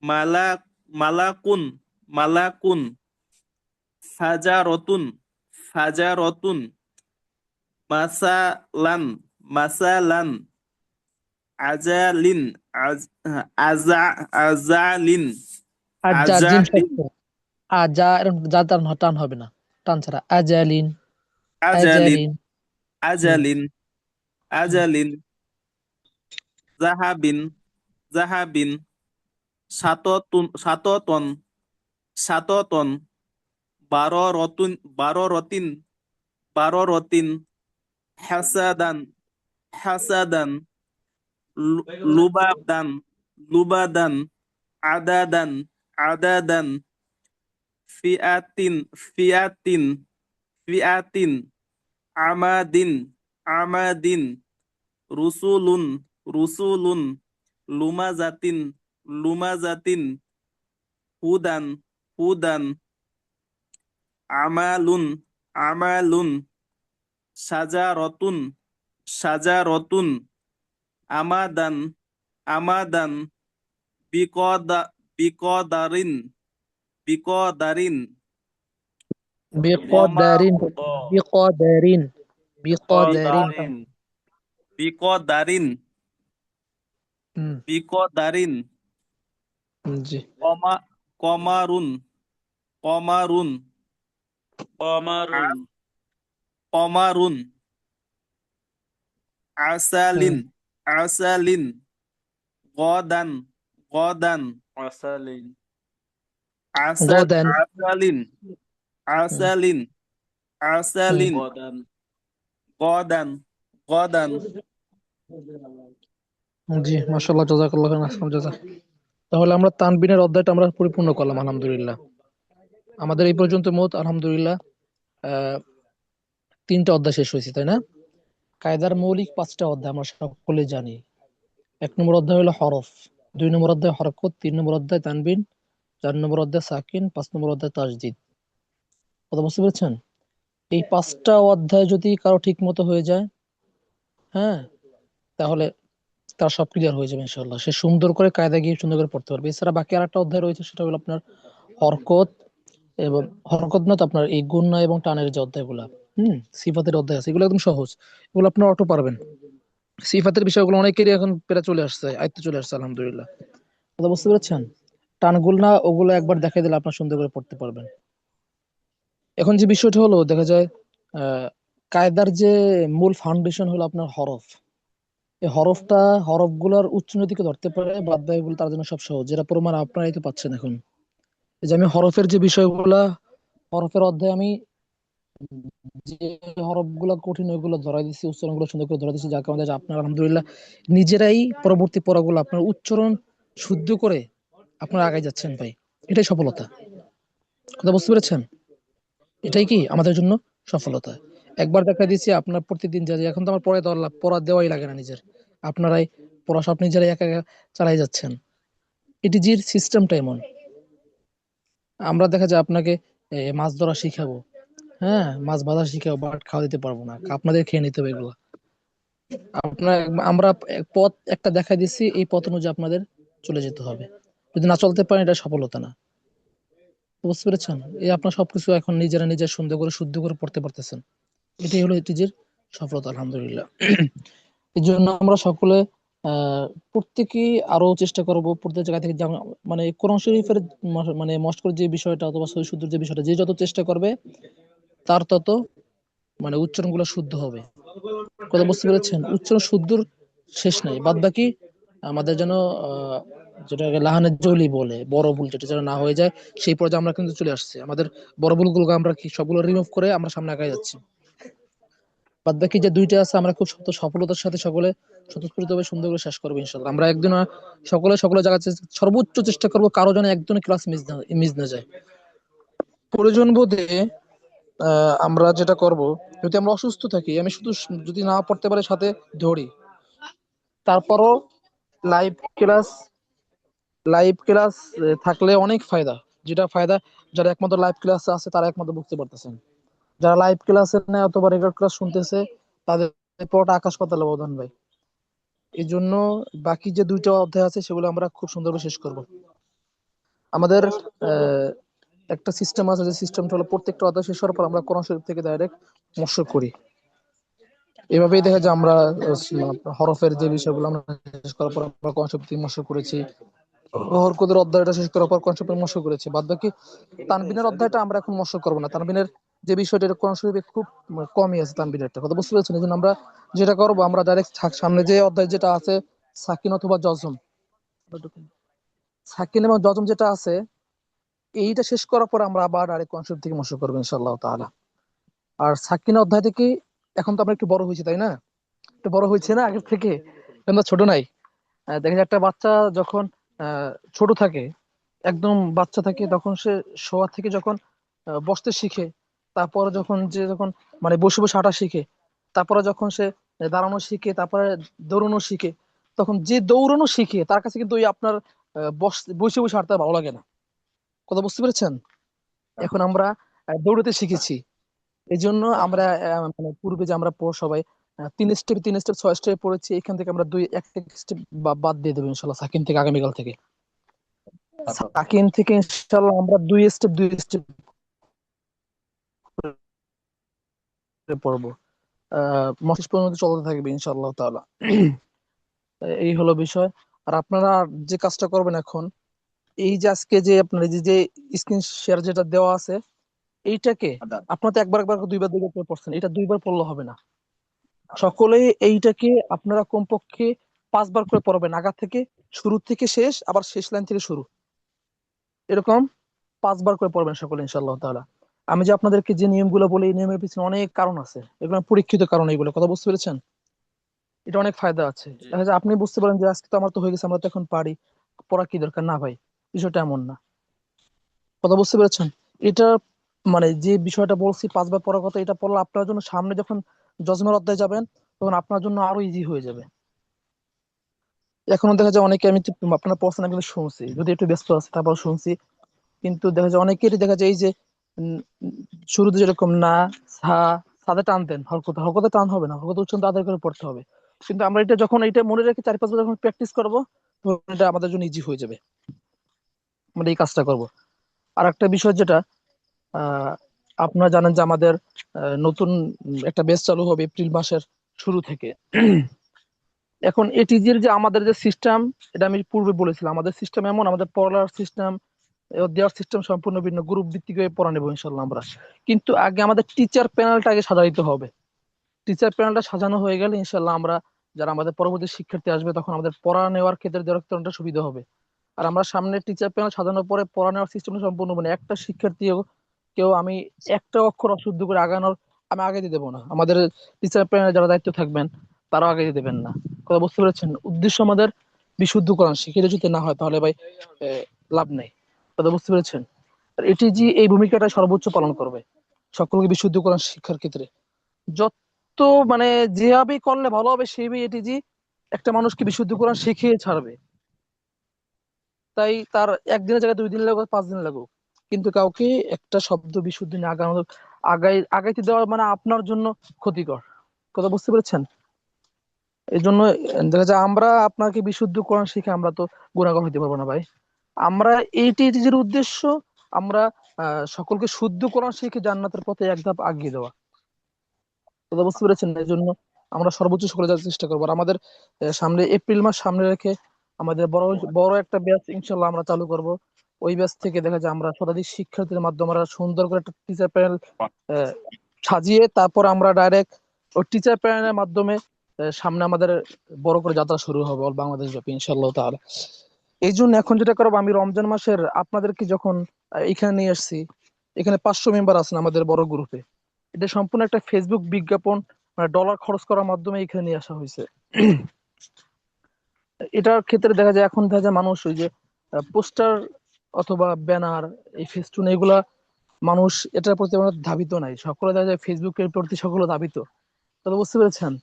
মালাকুন মালাকুন ফাজারতুন ফাজারতুন মাসালান মাসালান আজালিন আজালিন আজা জিম আজালিন শব্দ আজা এরকম যা টান হবে না, টান ছাড়া আজালিন আজালিন আজালিন। আজালিন আজালিন জাহাবিন জাহাবিন সাততন সাততন বারো রতিন হাসাদান হাসাদান লুবাদান লুবাদান আদাদান আদাদান ফিয়াতিন ফিয়াতিন আমাদিন আমাদিন রুসুলুন লুমাজাতিন হুদান আমালুন সাজারতুন আমাদান বিকদারিন বিকদারিন বিকদারিন বিকদারিন কদারিন বিকদারিন হুম বিকদারিন জি কমারুন কমারুন কমারুন হুম আসালিন গদান আসালিন গদান আসালিন হুম আসালিন গদান গদান জি মাশাআল্লাহ, জাযাকাল্লাহ খাইরান, আহসান জাযা। তাহলে আমরা তানবিনের অধ্যায়টা আমরা পরিপূর্ণ করলাম আলহামদুলিল্লাহ। আমাদের এই পর্যন্ত মোট আলহামদুলিল্লাহ 3টা অধ্যায় শেষ হয়েছে, তাই না? কায়দার মৌলিক 5টা অধ্যায় আমরা সকলে জানি। 1 নম্বর অধ্যায় হলো হরফ, 2 নম্বর অধ্যায় হরকত, 3 নম্বর অধ্যায় তানবিন, 4 নম্বর অধ্যায় সাকিন, 5 নম্বর অধ্যায় তাসদিদ। কথা বুঝতে পেরেছেন? এই 5টা অধ্যায় যদি কারো ঠিক মতো হয়ে যায়, হ্যাঁ, তাহলে তার সব ক্লিয়ার হয়ে যাবে ইনশাআল্লাহ। সে সুন্দর করে কায়দা গিয়ে সুন্দর করে পড়তে পারবে। এছাড়া বাকি আরেকটা অধ্যায় রয়েছে, সেটা হলো আপনার হরকত, এবং হরকত না তো আপনার এই গুণনা এবং টানের যে অধ্যায়গুলা, সিফাতের অধ্যায় আছে, এগুলো একদম সহজ, এগুলো আপনার অটো পারবেন। সিফাতের বিষয়গুলো অনেকেরই এখন প্রায় চলে আসছে, আয়ত্তে চলে আসছে আলহামদুলিল্লাহ। কথা বুঝতে পেরেছেন? টানগুলো না ওগুলো একবার দেখাই দিলে আপনার সুন্দর করে পড়তে পারবেন। এখন যে বিষয়টা হলো দেখা যায় আহ কায়দার যে মূল ফাউন্ডেশন হলো আপনার হরফ। এই হরফগুলোর উচ্চারণ ধরতে পারে, বাদ বাকিগুলো তার জন্য সব সহজ, যেটা প্রমাণ আপনারাই তো পাচ্ছেন এখন। এই যে আমি হরফের যে বিষয়গুলা, হরফের অধ্যায়ে আমি যে হরফগুলো কঠিন ওইগুলো ধরাই দিচ্ছি, উচ্চারণগুলো সুন্দর করে ধরা দিচ্ছি, যার কারণে আপনার আলহামদুলিল্লাহ নিজেরাই পরবর্তী পড়াগুলো আপনার উচ্চারণ শুদ্ধ করে আপনারা আগায় যাচ্ছেন ভাই। এটাই সফলতা। কথা বুঝতে পেরেছেন? এটাই কি আমাদের জন্য সফলতা। একবার দেখা দিচ্ছি আপনার প্রতিদিন যা যা- এখন তো আমার পড়া দেওয়াই লাগে না নিজের, আপনারাই পড়া সব নিজেরাই একা একা চালাই যাচ্ছেন। এটিজির সিস্টেমটা এমন। আমরা দেখা যায় আপনাকে মাছ ধরা শিখাবো, হ্যাঁ মাছ ভাজা শিখাবো, বাট খাওয়া দিতে পারবো না, আপনাদের খেয়ে নিতে হবে এগুলো। আপনার আমরা পথ একটা দেখা দিচ্ছি, এই পথ অনুযায়ী আপনাদের চলে যেতে হবে। যদি না চলতে পারেন এটা সফলতা না। বুঝতে পেরেছেন? এই আপনার সবকিছু এখন নিজেরা নিজের সুন্দর করে শুদ্ধ করে পড়তে পারতেছেন। এটাই হলো এটিজির সফলতা আলহামদুলিল্লাহ। এই জন্য আমরা সকলে প্রত্যেকেই আরো চেষ্টা করব প্রত্যেক জায়গা থেকে মানে কোরআন শরীফের মানে মস্ত করে যে বিষয়টা অথবা সহিহ শুদ্ধর যে বিষয়টা, যে যত চেষ্টা করবে তার তত মানে উচ্চারণ গুলো শুদ্ধ হবে। কথা বুঝতে পেরেছেন? উচ্চারণ শুদ্ধর শেষ নাই, বাদ বাকি আমাদের যেন যেটাকে লাহানের জলি বলে বড় ভুল যেটা যেন না হয়ে যায়, সেই পর্যায়ে আমরা কিন্তু চলে আসছি। আমাদের বড় ভুলগুলো আমরা কি সবগুলো রিমুভ করে আমরা সামনে আগায় যাচ্ছি। বাদ বাকি যে দুইটা আছে আমরা খুব সফলতার সাথে সকলে স্বতঃস্ফূর্তভাবে সুন্দর করে শেষ করবো ইনশাল্লাহ। আমরা একদিন সকলে জায়গায় সর্বোচ্চ চেষ্টা করবো কারো যেন একদিনের ক্লাস মিস না যায়। প্রয়োজন বোধে আমরা যেটা করব, যদি আমরা অসুস্থ থাকি, আমি শুধু যদি না পড়তে পারি সাথে ধরি, তারপরও লাইভ ক্লাস লাইভ ক্লাস থাকলে অনেক ফায়দা। যেটা ফায়দা যারা একমাত্র লাইভ ক্লাস আছে তারা একমাত্র বুঝতে পারতেছেন। যারা লাইভ ক্লাসে নেয় অথবা রেকর্ড ক্লাস শুনতেছে তাদের পুরোটা আকাশ পাতাল ব্যবধান ভাই। এই জন্য বাকি যে দুইটা অধ্যায় আছে সেগুলো আমরা খুব সুন্দরভাবে শেষ করব। আমাদের আহ, একটা সিস্টেম আছে, যে সিস্টেমটা হলো প্রত্যেকটা অধ্যায় শেষ হওয়ার পর আমরা কোরআন শরীফ থেকে ডাইরেক্ট মশক করি। এভাবেই দেখা যায় আমরা হরফের যে বিষয়গুলো আমরা শেষ করার পর আমরা কোরআন শরীফ থেকে মশক করেছি, হরকুদের অধ্যায়টা শেষ করার পর কোরআন শরীফের মশক করেছি। বাদ বাকি তানবিনের অধ্যায়টা আমরা এখন মশক করবো না। তানবিনের যে বিষয়টা এটা কোরআন শরীফে খুব কমই আছে, তানবিনেরটা কথা বুঝতে পেরেছেন? এই জন্য আমরা যেটা করবো, আমরা ডাইরেক্ট সামনে যে অধ্যায় যেটা আছে সাকিন অথবা জজম, সাকিন এবং জজম যেটা আছে এইটা শেষ করার পর আমরা আবার আরেক কনসেপ্ট থেকে মশক করবো ইনশাআল্লাহ তাআলা। আর সাকিন অধ্যায় থেকে এখন তো আমরা একটু বড় হয়েছি তাই না? একটু বড় হয়েছে না আগের থেকে? এখন তো ছোট নাই। দেখা যায় একটা বাচ্চা যখন ছোট থাকে, একদম বাচ্চা থাকে, তখন সে শোয়া থেকে যখন বসতে শিখে, তারপরে যখন মানে বসে বসে হাঁটা শিখে, তারপরে যখন সে দাঁড়ানো শিখে, তারপরে দৌড়ানো শিখে, তখন যে দৌড়ানো শিখে তার কাছে কিন্তু ওই আপনার বসে বসে হাঁটতে ভালো লাগে না। কথা বুঝতে পেরেছেন? এখন আমরা দৌড়াতে শিখেছি। এই জন্য আমরা মানে পূর্বে যে আমরা সবাই 3 স্টেপ 6 স্টেপ পড়েছি, এখান থেকে আমরা এক স্টেপ বাদ দিয়ে দেবো ইনশাল্লাহ সাকিন থেকে আগামীকাল থেকে। সাকিন থেকে ইনশাল্লাহ আমরা 2 স্টেপ পড়বো। মস্তিষ্ক পর্যন্ত চলতে থাকবে ইনশাআল্লাহ তাআলা। এই হলো বিষয়। আর আপনারা যে কাজটা করবেন এখন, এই যে আজকে যে আপনার এই যে স্ক্রিন শেয়ার যেটা দেওয়া আছে, এইটাকে আপনারা তো একবার দুইবার করে পড়ছেন, এটা দুইবার পড়লে হবে না। সকলেই এইটাকে আপনারা কমপক্ষে 5বার করে পড়বেন, আগা থেকে শুরু থেকে শেষ, আবার শেষ লাইন থেকে শুরু, এরকম 5বার করে পড়বেন সকলে ইনশাআল্লাহ তাআলা। আমি যে আপনাদেরকে যে নিয়মগুলো বলি, এই নিয়মের পিছনে অনেক কারণ আছে, এগুলো পরীক্ষিত কারণ, এগুলো কথা বুঝতে পেরেছেন? এটা অনেক ফায়দা আছে। জি। দেখা যায় আপনি বুঝতে পারেন যে আজকে তো আমার তো হয়ে গেছে, আমরা তো এখন পারি, পড়া কি দরকার, না ভাই, বিষয়টা এমন না। কথা বুঝতে পেরেছেন? এটা মানে যে বিষয়টা বলছি 5বার পড়ার কথা, এটা পড়লে আপনার জন্য সামনে যখন জজমের অধ্যায় যাবেন তখন আপনার জন্য আরো ইজি হয়ে যাবে। এখনো দেখা যায় অনেকে, আমি তো আপনার পড়ছেন আমি কিন্তু শুনছি, যদি একটু ব্যস্ত আছে তারপর শুনছি, কিন্তু দেখা যায় অনেকেরই দেখা যায় এই যে উম, শুরুতে যেরকম না সা সাদা টান দেন, হরকতে টান হবে না, হরকত উচ্চারণ তাদের করে পড়তে হবে। কিন্তু আমরা এটা যখন এটা মনে রেখে 4-5বার যখন প্র্যাকটিস করবো, তখন এটা আমাদের জন্য ইজি হয়ে যাবে। আমরা এই কাজটা করব। আর একটা বিষয় যেটা আহ আপনারা জানেন যে আমাদের নতুন একটা ব্যাচ চালু হবে এপ্রিল মাসের শুরু থেকে। এখন এটিজির যে আমাদের যে সিস্টেম, এটা আমি পূর্বে বলেছিলাম, আমাদের সিস্টেম এমন, আমাদের পড়ার সিস্টেম, দেওয়ার সিস্টেম সম্পূর্ণ ভিন্ন, গ্রুপ ভিত্তিক হয়ে পড়া নেবো ইনশাল্লাহ আমরা। কিন্তু আগে আমাদের টিচার প্যানেলটা আগে সাজাইতে হবে। টিচার প্যানেলটা সাজানো হয়ে গেলে ইনশাল্লাহ আমরা, যারা আমাদের পরবর্তী শিক্ষার্থী আসবে, তখন আমাদের পড়া নেওয়ার ক্ষেত্রে দেওয়ার ক্ষেত্রে অনেকটা সুবিধা হবে। আর আমরা সামনে টিচার প্যানেল সাজানোর পরে পড়া নেওয়ার সিস্টেমটা সম্পূর্ণ, মানে একটা শিক্ষার্থীও কেউ আমি একটা অক্ষর অশুদ্ধ করে আগানোর আমি আগে দিয়ে দেবো না। আমাদের টিচার প্যানেলে যারা দায়িত্ব থাকবেন তারাও আগে দিয়ে দেবেন না। কথা বুঝতে পেরেছেন? উদ্দেশ্য আমাদের বিশুদ্ধ কোরআন শিখিয়ে যদি না হয় তাহলে ভাই লাভ নেই। কথা বুঝতে পেরেছেন? আর এটিজি এই ভূমিকাটা সর্বোচ্চ পালন করবে সকলকে বিশুদ্ধ কোরআন শিক্ষার ক্ষেত্রে। যত মানে যেভাবেই করলে ভালো হবে সেইভাবে এটিজি একটা মানুষকে বিশুদ্ধ কোরআন শিখিয়ে ছাড়বে। তাই তার একদিনের জায়গায় 2 দিন লাগুক, 5 দিন লাগুক, কিন্তু কাউকে একটা শব্দ বিশুদ্ধ নিয়ে আগাইতে দেওয়া মানে আপনার জন্য ক্ষতিকর। কথা বুঝতে পেরেছেন? এই জন্য দেখা যায় আমরা আপনাকে বিশুদ্ধ কোরআন শিখে আমরা তো গুণাগার হইতে পারবো না ভাই। আমরা এইটি যে উদ্দেশ্য, আমরা সকলকে শুদ্ধ কোরআন শিখে জান্নাতের পথে এক ধাপ আগিয়ে দেওয়া। কথা বুঝতে পেরেছেন? এই জন্য আমরা সর্বোচ্চ সকলে যাওয়ার চেষ্টা করবো। আর আমাদের সামনে এপ্রিল মাস সামনে রেখে আমাদের বড় বড় একটা ব্যাচ ইনশাল্লাহ আমরা চালু করব। ওই ব্যাচ থেকে দেখা যায় আমরা শতাধিক শিক্ষার্থীদের মাধ্যমে আমরা সুন্দর করে একটা টিচার প্যানেল সাজিয়ে তারপর আমরা ডাইরেক্ট ওই টিচার প্যানেলের মাধ্যমে সামনে আমাদের বড় করে যাত্রা শুরু হবে অল বাংলাদেশ ব্যাপী ইনশাল্লাহ তাআলা। এই জন্য এখন যেটা করবো, আমি রমজান মাসের আপনাদেরকে যখন এখানে নিয়ে আসছি, এখানে 500 মেম্বার আছেন আমাদের বড় গ্রুপে। এটা সম্পূর্ণ একটা ফেসবুক বিজ্ঞাপন, মানে ডলার খরচ করার মাধ্যমে এখানে নিয়ে আসা হয়েছে। এটার ক্ষেত্রে দেখা যায় এখন দেখা যায় মানুষ ওই যে পোস্টার অথবা ব্যানার, এই ফেস্টুন, এগুলা মানুষ এটার প্রতি আমার ধাবিত নাই। সকলে দেখা যায় ফেসবুকের প্রতি সকলে ধাবিত। তাহলে বুঝতে পেরেছেন?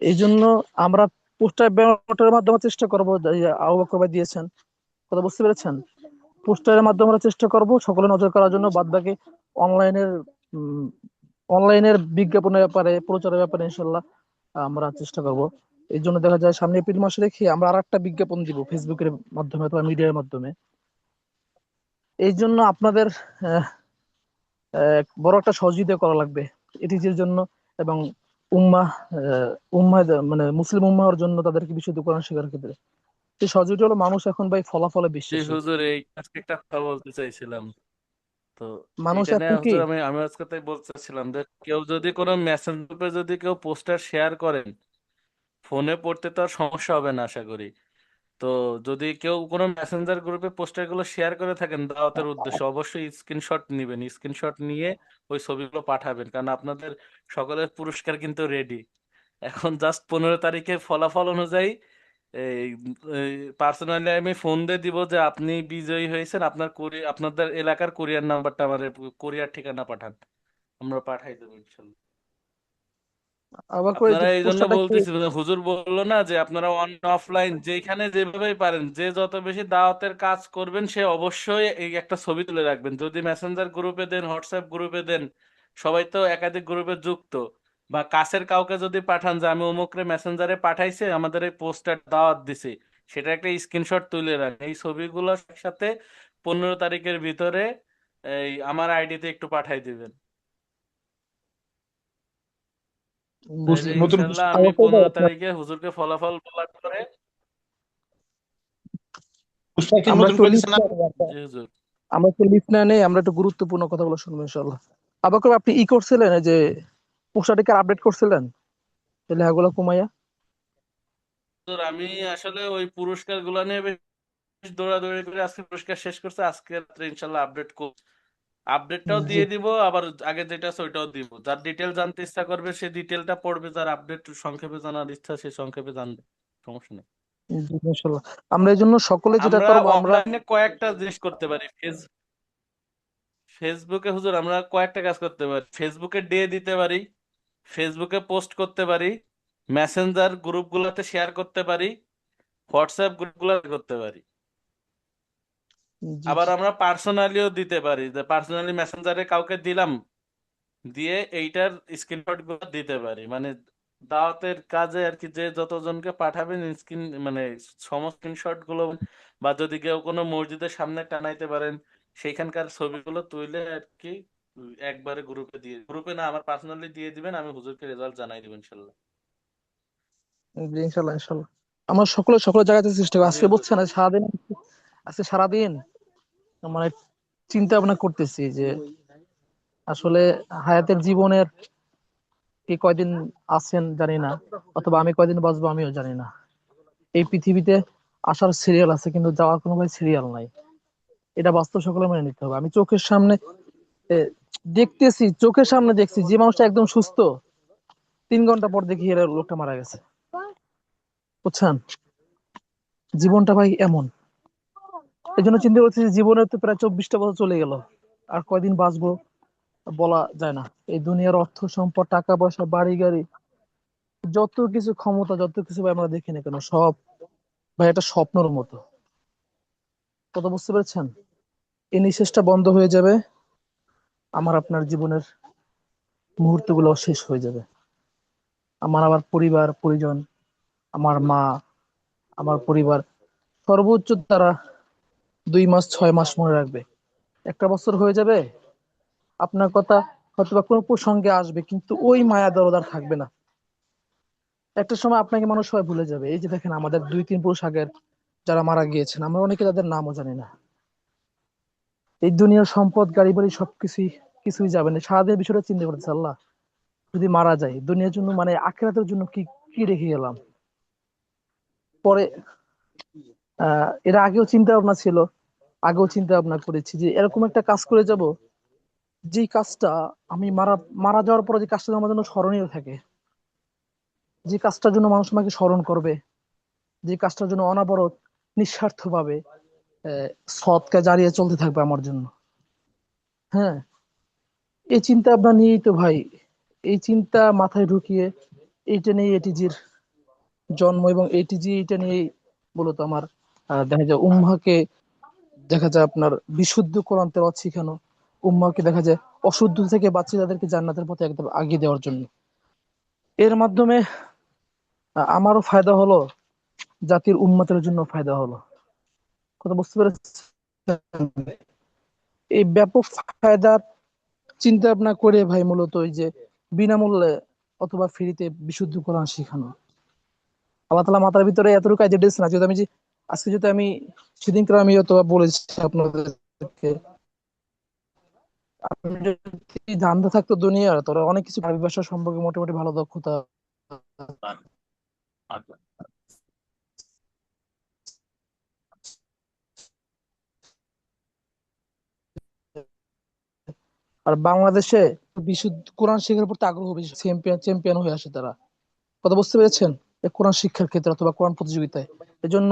এই জন্য আমরা পোস্টার ব্যানারের মাধ্যমে চেষ্টা করবো, আবু বকর ভাই দিয়েছেন। কথা বুঝতে পেরেছেন? পোস্টারের মাধ্যমে আমরা চেষ্টা করব সকলে নজর করার জন্য। বাদ বাকি অনলাইনের অনলাইনের বিজ্ঞাপনের ব্যাপারে, প্রচারের ব্যাপারে ইনশাল্লাহ আমরা চেষ্টা করব। এই জন্য দেখা যায় সামনে এপ্রিল মাসে রেখে আমরা আর একটা বিজ্ঞাপন দিব ফেসবুকের মাধ্যমে অথবা মিডিয়ার মাধ্যমে। এই জন্য আপনাদের আহ, বড় একটা সহযোগিতা করা লাগবে এটিজির জন্য, এবং উম্মাহ উম্মাহ মানে মুসলিম উম্মাহর জন্য, তাদেরকে বিশুদ্ধ কোরআন শেখার ক্ষেত্রে এই সহযোগিতা হলো। মানুষ এখন ভাই ফলাফলে জি বিশ্বাসী। হুজুর, এই আজকে একটা কথা বলতে চাইছিলাম। তো মানুষ এটা নিয়ে এখন কি, হুজুর আমি আজকে তাই বলতে চাচ্ছিলাম যে কেউ যদি কোনো মেসেঞ্জার গ্রুপে যদি কেউ পোস্টার শেয়ার করেন, ফোনে পড়তে তো আর সমস্যা হবে না আশা করি। তো যদি কেউ কোনো মেসেঞ্জার গ্রুপে পোস্টার গুলো শেয়ার করে থাকেন দাওয়াতের উদ্দেশ্যে, অবশ্যই স্ক্রিনশট নিবেন। স্ক্রিনশট নিয়ে ওই ছবিগুলো পাঠাবেন, কারণ আপনাদের সকলের পুরস্কার কিন্তু রেডি। এখন জাস্ট 15 তারিখে ফলাফল অনুযায়ী এই পার্সোনালি আমি ফোন দিয়ে দিব যে আপনি বিজয়ী হয়েছেন, আপনাদের এলাকার কুরিয়ার নাম্বারটা আমাদের কুরিয়ার ঠিকানা পাঠান, আমরা পাঠাই দেবো ইনশাল্লাহ। আবার করে আপনারা যে এই জন্য পোস্টারটা কি, বলতেছি, মানে হুজুর বললো না যে আপনারা অন অফলাইন যেখানে যেভাবেই পারেন, যে যত বেশি দাওয়াতের কাজ করবেন সে অবশ্যই এই একটা ছবি তুলে রাখবেন। যদি মেসেঞ্জার গ্রুপে দেন, হোয়াটসঅ্যাপ গ্রুপে দেন, সবাই তো একাধিক গ্রুপে যুক্ত, বা কাছের কাউকে যদি পাঠান যে আমি অমুকরে মেসেঞ্জারে পাঠাইছে, আমাদের এই পোস্টার দাওয়াত দিছি, সেটা একটা স্ক্রিনশট তুলে রাখেন। এই ছবিগুলোর সাথে 15 তারিখের ভিতরে এই আমার আইডিতে একটু পাঠাই দিবেন, তাইলে বুঝলেন? নতুন ইনশাল্লাহ আমি আবার করে দাও 15 তারিখে হুজুরকে ফলাফল বলার পরে। পোস্টার কি আমরা নতুন একটু করে লিস্ট দিচ্ছেন না? জি হুজুর। আমরা একটু লিস্ট না নেই, আমরা একটু গুরুত্বপূর্ণ কথাগুলো শুনবো ইনশাল্লাহ। আবার করে আপনি করছিলেন, এই যে পোস্টারটিকে আপডেট করছিলেন এই লেখাগুলো কমাইয়া? হুজুর, আমি আসলে ওই পুরস্কার গুলা নিয়ে বেশ দৌড়াদৌড়ি করে আজকে পুরস্কার শেষ করছে। আজকে রাত্রে ইনশাল্লাহ আপডেট করব। আপডেটটাও জি দিয়ে দিব, আবার আগে যেটা আছে ওইটাও দিব। যার ডিটেল জানতে ইচ্ছা করবে সে ডিটেলটা পড়বে, যার আপডেট সংক্ষেপে জানার ইচ্ছা সে সংক্ষেপে জানবে, সমস্যা নেই। জি ইনশাল্লাহ। আমরা এই জন্য সকলে যেটা আমরা করবো, আমরা অনলাইনে কয়েকটা জিনিস করতে পারি। ফেসবুকে হুজুর আমরা কয়েকটা কাজ করতে পারি। ফেসবুকে ডে দিতে পারি, ফেসবুকে পোস্ট করতে পারি, মেসেঞ্জার গ্রুপগুলোতে শেয়ার করতে পারি, হোয়াটসঅ্যাপ গ্রুপগুলো করতে পারি। জি আবার জি আমরা পার্সোনালিও দিতে পারি, যে পার্সোনালি মেসেঞ্জারে কাউকে দিলাম, দিয়ে এইটার স্ক্রিনশট গুলো দিতে পারি। মানে দাওয়াতের কাজে আর কি, যে যতজনকে পাঠাবেন স্ক্রিন মানে সমস্ত স্ক্রিনশট গুলো, বা যদি কেউ কোনো মসজিদের সামনে টানাইতে পারেন সেইখানকার ছবিগুলো তুলে আর কি একবারে গ্রুপে না, আমার পার্সোনালি দিয়ে দিবেন, আমি হুজুরকে রেজাল্ট জানাই দিবেন ইনশাল্লাহ। জি, ইনশাল্লাহ ইনশাল্লাহ। আমরা সকলে সকলের জায়গাতে চেষ্টা করি। আজকে বুঝছেন, আজকে সারাদিন মানে চিন্তা ভাবনা করতেছি যে আসলে হায়াতের জীবনের কে কয়দিন আছেন জানি না, অথবা আমি কয়দিন বাঁচবো আমিও জানি না। এই পৃথিবীতে আসার সিরিয়াল আছে, কিন্তু যাওয়ার কোনো ভাই সিরিয়াল নাই। এটা বাস্তব, সকলে মেনে নিতে হবে। আমি চোখের সামনে এ, দেখতেছি, চোখের সামনে দেখছি যে মানুষটা একদম সুস্থ, 3 ঘন্টা পর দেখি এর লোকটা মারা গেছে। বুঝছেন, জীবনটা ভাই এমন। এই জন্য চিন্তা করছি যে জীবনের তো প্রায় 24টা বছর চলে গেল, আর কয়দিন বাঁচবো বলা যায় না। এই দুনিয়ার অর্থ সম্পদ, টাকা পয়সা, বাড়ি গাড়ি, যত কিছু ক্ষমতা, যত কিছু ভাই আমরা দেখি না কেন, সব ভাই একটা স্বপ্নের মতো। কত বুঝতে পেরেছেন? এই নিঃশ্বাসটা বন্ধ হয়ে যাবে, আমার আপনার জীবনের মুহূর্তগুলো শেষ হয়ে যাবে। আমার পরিবার পরিজন, আমার মা, আমার পরিবার সর্বোচ্চ তারা 2 মাস 6 মাস মনে রাখবে। একটা বছর হয়ে যাবে, আপনার কথা হয়তো বা কোনো প্রসঙ্গে আসবে, কিন্তু ওই মায়া দরদ আর থাকবে না। একটা সময় আপনাকে মানুষ সবাই ভুলে যাবে। এই যে দেখেন, আমাদের 2-3 পুরুষ আগের যারা মারা গিয়েছেন, আমরা অনেকে তাদের নামও জানি না। এই দুনিয়ার সম্পদ, গাড়ি বাড়ি সবকিছুই কিছুই যাবে না। সারাদিন বিষয়টা চিন্তা করতেছে, আল্লাহ যদি মারা যায় দুনিয়ার জন্য, মানে আখিরাতের জন্য কি কি রেখে গেলাম। পরে এর আগেও চিন্তা ভাবনা ছিল, আগেও চিন্তা ভাবনা করেছি যে এরকম একটা কাজ করে যাব, যে কাজটা আমি মারা মারা যাওয়ার পরে যে কাজটা আমার জন্য স্মরণীয় থাকে, যে কাজটার জন্য মানুষ আমাকে স্মরণ করবে, যে কাজটার জন্য অনাবরত নিঃস্বার্থ ভাবে সৎকা জারিয়ে চলতে থাকবে আমার জন্য। হ্যাঁ, এই চিন্তা ভাবনা নিয়েই তো ভাই, এই চিন্তা মাথায় ঢুকিয়ে এইটা নিয়ে এটিজির জন্ম, এবং এটিজি এটা নিয়েই মূলত আমার দেখা যায় উম্মাকে, দেখা যায় আপনার বিশুদ্ধ কোরআন তেলাওয়াত শিখানো, উম্মাকে দেখা যায় অশুদ্ধ থেকে বাঁচিয়ে তাদেরকে জান্নাতের পথে একদম আগিয়ে দেওয়ার জন্য। এর মাধ্যমে আমারও ফায়দা হলো, জাতির উম্মতের জন্য ফায়দা হলো। কথা বুঝতে পেরেছেন? এই ব্যাপক ফায়দার চিন্তা ভাবনা করে ভাই মূলত ওই যে বিনামূল্যে অথবা ফ্রিতে বিশুদ্ধ কোরআন শেখানো। আল্লাহ তাআলা মাথার ভিতরে এতটুকু কাজে দিয়েছে না, যদি আমি যে আজকে যদি আমি সেদিনকার আমি অথবা বলেছি আপনাদেরকে, আপনি যদি জানতে থাকতো দুনিয়ার, তোরা অনেক কিছু আরবি ভাষা সম্পর্কে মোটামুটি ভালো দক্ষতা। আর বাংলাদেশে বিশুদ্ধ কোরআন শেখার প্রতি আগ্রহ বেশি, চ্যাম্পিয়ন চ্যাম্পিয়ন হয়ে আসে তারা। কথা বুঝতে পেরেছেন? এই কোরআন শিক্ষার ক্ষেত্রে অথবা কোরআন প্রতিযোগিতায়। এই জন্য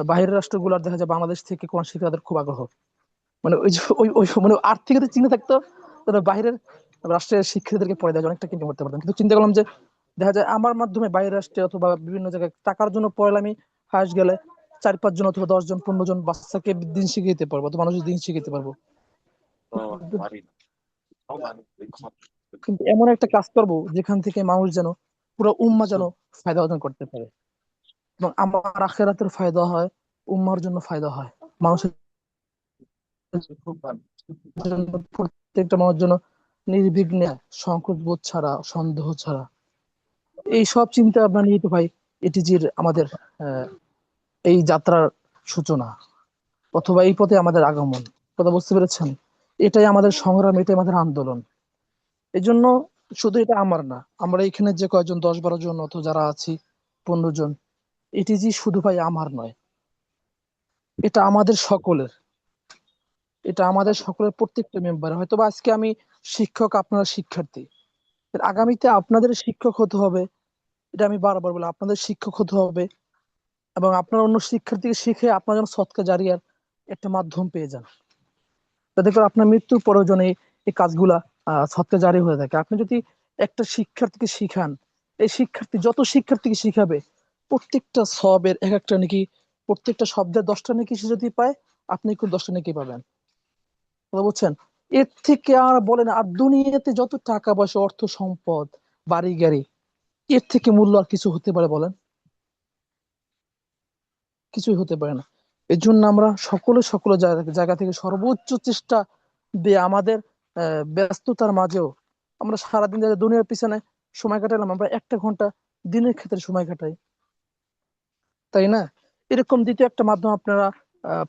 বাহিরের রাষ্ট্রগুলোর দেখা যায় বাংলাদেশ থেকে কোরআন শিক্ষা তাদের খুব আগ্রহ। মানে ওই যে ওই মানে আর্থিক চিন্তা থাকতো, তারা বাইরের রাষ্ট্রের শিক্ষিতদেরকে পড়ে দেওয়া অনেকটা কিনতে করতে পারতাম। কিন্তু চিন্তা করলাম যে দেখা যায় আমার মাধ্যমে বাইরের রাষ্ট্রে অথবা বিভিন্ন জায়গায় টাকার জন্য পড়ালে আমি হায়েস্ট গেলে 4-5 জন অথবা 10 জন 15 জন বাচ্চাকে দিন শিখিয়ে দিতে পারবো, অথবা মানুষের দিন শিখিয়ে দিতে পারবো। কিন্তু এমন একটা কাজ করব যেখান থেকে মানুষ যেন, পুরো উম্মা যেন ফায়দা অর্জন করতে পারে, এবং আমার আখিরাতের ফায়দা হয়, উম্মার জন্য ফায়দা হয়, মানুষের জন্য, প্রত্যেকটা মানুষের জন্য নির্বিঘ্নে, সংকোচ বোধ ছাড়া, সন্দেহ ছাড়া। এই সব চিন্তা ভাবনা নিয়ে তো ভাই এটিজির আমাদের আহ, এই যাত্রার সূচনা, অথবা এই পথে আমাদের আগমন। কথা বুঝতে পেরেছেন? এটাই আমাদের সংগ্রাম, এটাই আমাদের আন্দোলন। এই জন্য শুধু এটা আমার না, আমরা এখানে যে কয়জন 10-12 জন অথবা যারা আছি 15 জন, এটিজি শুধু ভাই আমার নয়, এটা আমাদের সকলের। এটা আমাদের সকলের প্রত্যেকটা মেম্বার। হয়তো বা আজকে আমি শিক্ষক, আপনারা শিক্ষার্থী, এর আগামীতে আপনাদের শিক্ষক হতে হবে। এটা আমি বারবার বলি, আপনাদের শিক্ষক হতে হবে, এবং আপনার অন্য শিক্ষার্থীকে শিখে আপনার যেন সৎকা জারিয়ার একটা মাধ্যম পেয়ে যান, যাতে করে আপনার মৃত্যুর পরেও যেন এই কাজগুলা সৎকা জারি হয়ে থাকে। আপনি যদি একটা শিক্ষার্থীকে শিখান, এই শিক্ষার্থী যত শিক্ষার্থীকে শিখাবে, প্রত্যেকটা সবের এক একটা নাকি, প্রত্যেকটা শব্দের 10টা নাকি সে যদি পায়, আপনি কিন্তু 10টা নাকি পাবেন। কথা বুঝছেন? এর থেকে আর বলেন, আর দুনিয়াতে যত টাকা পয়সা, অর্থ সম্পদ, বাড়ি গাড়ি, এর থেকে মূল্য আর কিছু হতে পারে বলেন? কিছুই হতে পারে না। এর জন্য আমরা সকলে সকলে জায়গা জায়গা থেকে সর্বোচ্চ চেষ্টা দিয়ে আমাদের ব্যস্ততার মাঝেও, আমরা সারাদিন যারা দুনিয়ার পিছনে সময় কাটালাম, আমরা 1টা ঘন্টা দিনের ক্ষেত্রে সময় কাটাই, তাই না? এরকম দ্বিতীয় একটা মাধ্যম আপনারা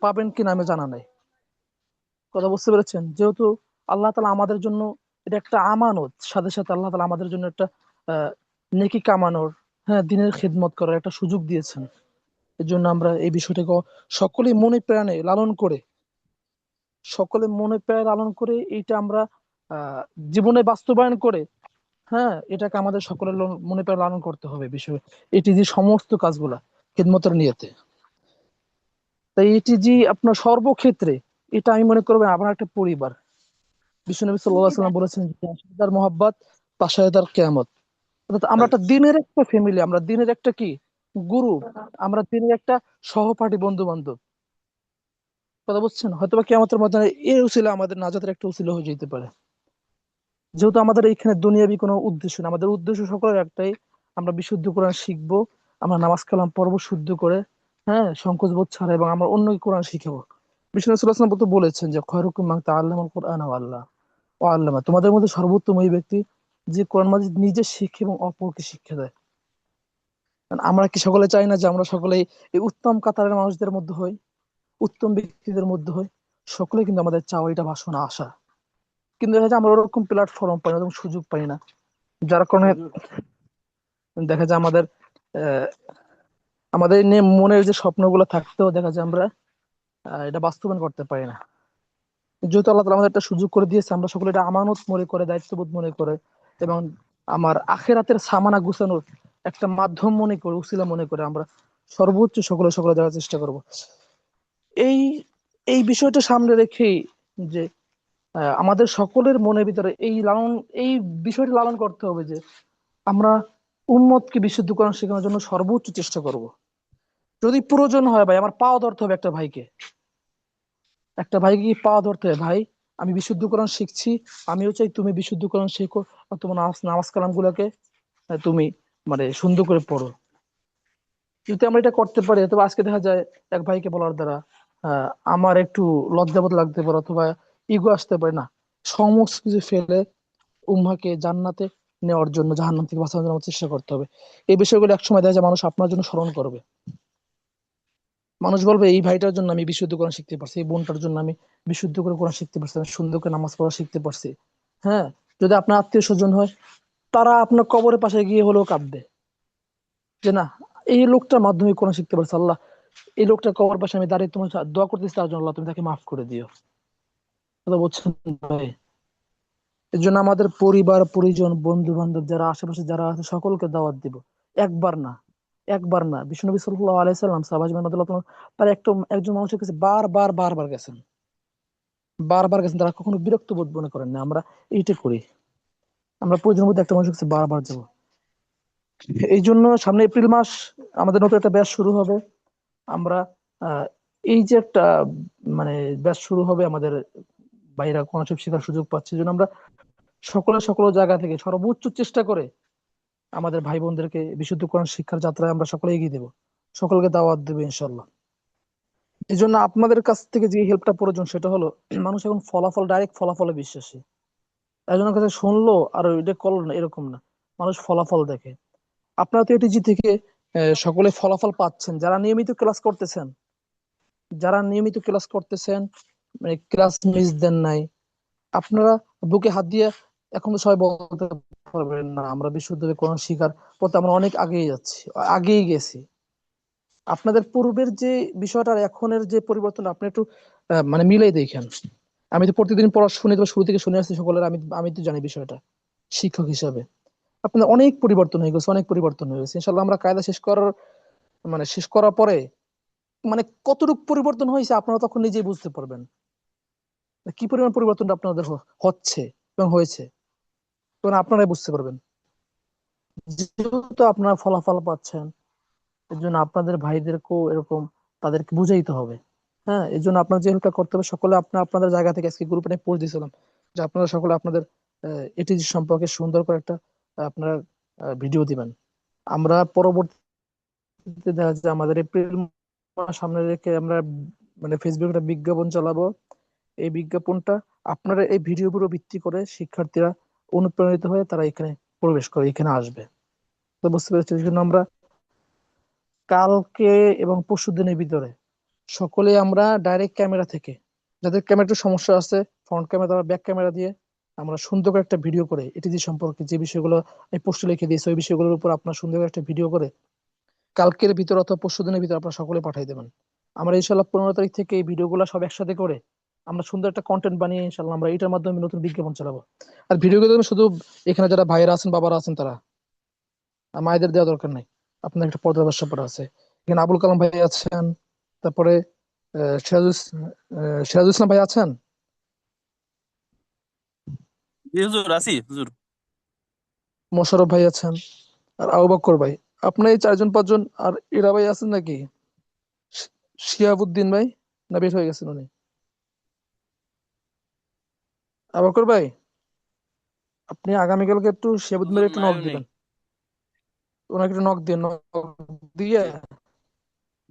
পাবেন কিনা আমি জানা নাই। কথা বুঝতে পেরেছেন? যেহেতু আল্লাহ তাআলা আমাদের জন্য এটা একটা আমানত, সাথে সাথে আল্লাহ তাআলা আমাদের জন্য একটা আহ নেকি কামানোর, হ্যাঁ, দিনের খিদমত করার একটা সুযোগ দিয়েছেন। এর জন্য আমরা এই বিষয়টাকে সকলেই মনে প্রাণে লালন করে, সকলে মনে প্রাণে লালন করে এইটা আমরা আহ জীবনে বাস্তবায়ন করে, হ্যাঁ, এটাকে আমাদের সকলের মনে প্রাণে লালন করতে হবে বিষয়, এটি যে সমস্ত কাজগুলা খিদমতের নিয়তে। তাই এটি যে আপনার সর্বক্ষেত্রে, এটা আমি মনে করবো আমার একটা পরিবার। বিশ্বনবী সাল্লাল্লাহু আলাইহি ওয়াসাল্লাম বলেছেন যে তার মহব্বত পাশে তার কিয়ামত। অর্থাৎ আমরা একটা দিনের একটা ফ্যামিলি, আমরা দিনের একটা কি গ্রুপ, আমরা দিনের একটা সহপাঠী, বন্ধু বান্ধব। কথা বুঝছেন? হয়তোবা কিয়ামতের মধ্যে এই উসিলা আমাদের নাজাতের একটা উসিলা হয়ে যেতে পারে। যেহেতু আমাদের এইখানে দুনিয়াবি কোনো উদ্দেশ্য না, আমাদের উদ্দেশ্য সকলের একটাই, আমরা বিশুদ্ধ কোরআন শিখবো, আমরা নামাজ কালাম পড়বো শুদ্ধ করে, হ্যাঁ, সংকোচ বোধ ছাড়া, এবং আমরা অন্যকে কোরআন শিখাবো। বিষ্ণু সাল্লাল্লাহু আলাইহি ওয়াসাল্লাম তো বলেছেন যে খয়রুকুম মান তাআল্লামাল কুরআন ওয়া আল্লাহ ও আল্লামা, তোমাদের মধ্যে সর্বোত্তম ওই ব্যক্তি যে কোরআন মাজিদ নিজে শিখে এবং অপরকে শিক্ষা দেয়। কারণ আমরা কি সকলে চাই না যে আমরা সকলেই এই উত্তম কাতারের মানুষদের মধ্যে হই, উত্তম ব্যক্তিদের মধ্যে হই? সকলে কিন্তু আমাদের চাওয়া, এটা বাসনা, আশা। কিন্তু দেখা যায় আমরা ওরকম প্ল্যাটফর্ম পাই না, ওরকম সুযোগ পাই না, যার কারণে দেখা যায় আমাদের আহ, আমাদের মনের যে স্বপ্নগুলো থাকতেও দেখা যায় আমরা এটা বাস্তবায়ন করতে পারি না। যেহেতু আল্লাহ তাআলা আমাদের একটা সুযোগ করে দিয়েছে, আমরা সকলে এটা আমানত মনে করে, দায়িত্ববোধ মনে করে, এবং আমার আখিরাতের সামানা গুছানোর একটা মাধ্যম মনে করে, উসিলা মনে করে আমরা সর্বোচ্চ সকলে সকলে দেওয়ার চেষ্টা করব। এই এই বিষয়টা সামনে রেখেই যে আমাদের সকলের মনের ভিতরে এই বিষয়টি লালন করতে হবে যে আমরা উম্মতকে বিশুদ্ধ কোরআন শেখানোর জন্য সর্বোচ্চ চেষ্টা করব। যদি প্রয়োজন হয় ভাই, আমার পাও ধরতে হবে একটা ভাইকে কি পাওয়া ধরতে হবে, ভাই আমি বিশুদ্ধ কোরআন শিখছি, আমিও চাই তুমি বিশুদ্ধ কোরআন শেখো, আর তোমার নামাজ কালাম গুলাকে তুমি মানে সুন্দর করে পড়ো। যদি আমরা এটা করতে পারি, তবে আজকে দেখা যায় এক ভাইকে বলার দ্বারা আমার একটু লজ্জাবোধ লাগতে পারে অথবা ইগো আসতে পারে, না, সমস্ত কিছু ফেলে উম্মাকে জান্নাতে নেওয়ার জন্য, জাহান্নাম থেকে বাঁচানোর জন্য আমাদের চেষ্টা করতে হবে। এই বিষয়গুলো একসময় দেখা যায় মানুষ আপনার জন্য স্মরণ করবে। মানুষ বলবে এই ভাইটার জন্য আমি বিশুদ্ধ কোরআন শিখতে পারছি, এই বোনটার জন্য আমি বিশুদ্ধ করে কোরআন শিখতে পারছি, আমি সুন্দর করে নামাজ পড়া শিখতে পারছি। হ্যাঁ, যদি আপনার আত্মীয় স্বজন হয়, তারা আপনার কবরের পাশে গিয়ে হলেও কাঁদবে যে না, এই লোকটার মাধ্যমে কোরআন শিখতে পারছে, আল্লাহ এই লোকটার কবর পাশে আমি দাঁড়িয়ে তোমার দোয়া করতেছি তার জন্য, আল্লাহ তুমি তাকে মাফ করে দিও। কথা বলছেন ভাই? এর জন্য আমাদের পরিবার পরিজন বন্ধু বান্ধব যারা আশেপাশে যারা আছে সকলকে দাওয়াত দিব। একবার না, একবার না, বিশ্বনবী সাল্লাল্লাহু আলাইহি সাল্লাম সাহাবায়ে রাদিয়াল্লাহু তাআলা তার একজন মানুষের কাছে বারবার গেছেন, বারবার গেছেন, তারা কখনো বিরক্ত বোধ মনে করেন না। আমরা এইটা করি, আমরা প্রয়োজনের মধ্যে একটা মানুষের কাছে বারবার যাব। এই জন্য সামনে এপ্রিল মাস আমাদের নতুন একটা ব্যাচ শুরু হবে। আমরা আহ, এই যে একটা মানে ব্যাচ শুরু হবে, আমাদের বাইরা কোরআন শরীফ শেখার সুযোগ পাচ্ছে, এই জন্য আমরা সকল জায়গা থেকে সর্বোচ্চ চেষ্টা করে আমাদের ভাই বোনদেরকে বিশুদ্ধ কোরআন শিক্ষার যাত্রায় আমরা সকলে এগিয়ে দেবো, সকলকে দাওয়াত দেবো ইনশাল্লাহ। এই জন্য আপনাদের কাছ থেকে যে হেল্পটা প্রয়োজন সেটা হলো, মানুষ এখন ফলাফল, ডাইরেক্ট ফলাফলে বিশ্বাসী। একজনের কাছে শুনলো আর ওইটা করলো না, এরকম না, মানুষ ফলাফল দেখে। আপনারা তো এটিজি থেকে সকলে ফলাফল পাচ্ছেন, যারা নিয়মিত ক্লাস করতেছেন, মানে ক্লাস মিস দেন নাই, আপনারা বুকে হাত দিয়ে এখন তো সবাই বলতে পারবেন না আমরা বিশুদ্ধভাবে কোরআন শিখার পথে আমরা অনেক আগেই গেছি। আপনাদের পূর্বের যে বিষয়টা আর এখনের যে পরিবর্তন, আপনি একটু মানে মিলাই দেখেন। আমি তো প্রতিদিন পড়া শুনে, তো শুরু থেকে শুনে আসছি সকলের, আমি আমি তো জানি বিষয়টা শিক্ষক হিসাবে। আপনাদের অনেক পরিবর্তন হয়ে গেছে, অনেক পরিবর্তন হয়ে গেছে। ইনশাল্লাহ আমরা কায়দা শেষ করার পরে মানে কতটুকু পরিবর্তন হয়েছে আপনারা তখন নিজেই বুঝতে পারবেন, কি পরিমাণ পরিবর্তনটা আপনাদের হচ্ছে এবং হয়েছে, তখন আপনারাই বুঝতে পারবেন। যেহেতু আপনারা ফলাফল পাচ্ছেন, এর জন্য আপনাদের ভাইদেরকেও এরকম তাদেরকে বুঝাইতে হবে। হ্যাঁ, এই জন্য আপনার যে হেল্পটা করতে হবে, সকলে আপনাদের জায়গা থেকে আজকে গ্রুপে পোস্ট দিয়েছিলাম যে আপনারা সকলে আপনাদের এটিজি সম্পর্কে সুন্দর করে একটা আপনারা ভিডিও দিবেন। আমরা পরবর্তীতে দেখা যায় আমাদের এপ্রিল মাস সামনে রেখে আমরা মানে ফেসবুকে একটা বিজ্ঞাপন চালাবো। এই বিজ্ঞাপনটা আপনারা এই ভিডিওর উপর ভিত্তি করে শিক্ষার্থীরা অনুপ্রাণিত হয়ে তারা এখানে প্রবেশ করে, এখানে আসবে। তো বুঝতে পেরেছি, এই জন্য আমরা কালকে এবং পরশুদিনের ভিতরে সকলে আমরা ডাইরেক্ট ক্যামেরা থেকে, যাদের ক্যামেরা একটু সমস্যা আছে, ফ্রন্ট ক্যামেরা বা ব্যাক ক্যামেরা দিয়ে আমরা সুন্দর করে একটা ভিডিও করে এটিজি সম্পর্কে যে বিষয়গুলো আমি পোস্টে লিখে দিয়েছি ওই বিষয়গুলোর উপর আপনার সুন্দর করে একটা ভিডিও করে কালকের ভিতর অথবা পরশুদিনের ভিতর আপনারা সকলে পাঠিয়ে দেবেন। আমরা ইনশাল্লাহ 15 তারিখ থেকে এই ভিডিওগুলো সব একসাথে করে আমরা সুন্দর একটা কন্টেন্ট বানিয়ে ইনশাল্লাহ আমরা এটার মাধ্যমে নতুন বিজ্ঞাপন চালাবো। আর ভিডিওগুলো শুধু এখানে যারা ভাইয়েরা আছেন, বাবারা আছেন, তারা, আর মায়েদের দেওয়া দরকার নাই। আপনার একটা পর্দার ব্যাপার আছে, এখানে আবুল কালাম ভাই আছেন, তারপরে সিরাজুল ইসলাম ভাই আছেন, জি হুজুর, আছি হুজুর। মোশাররফ ভাই আছেন, আর আবু বক্কর ভাই। আপনার এই 4-5 জন, আর এরা ভাই আছেন নাকি? শিহাবুদ্দিন ভাই, না বের হয়ে গেছেন উনি? আবু বক্কর ভাই, আপনি আগামীকালকে একটু শিহাবুদ্দিন হুজুর ভাই একটু নাই নক উনি। দিবেন, ওনাকে একটু নক দিয়ে দিয়ে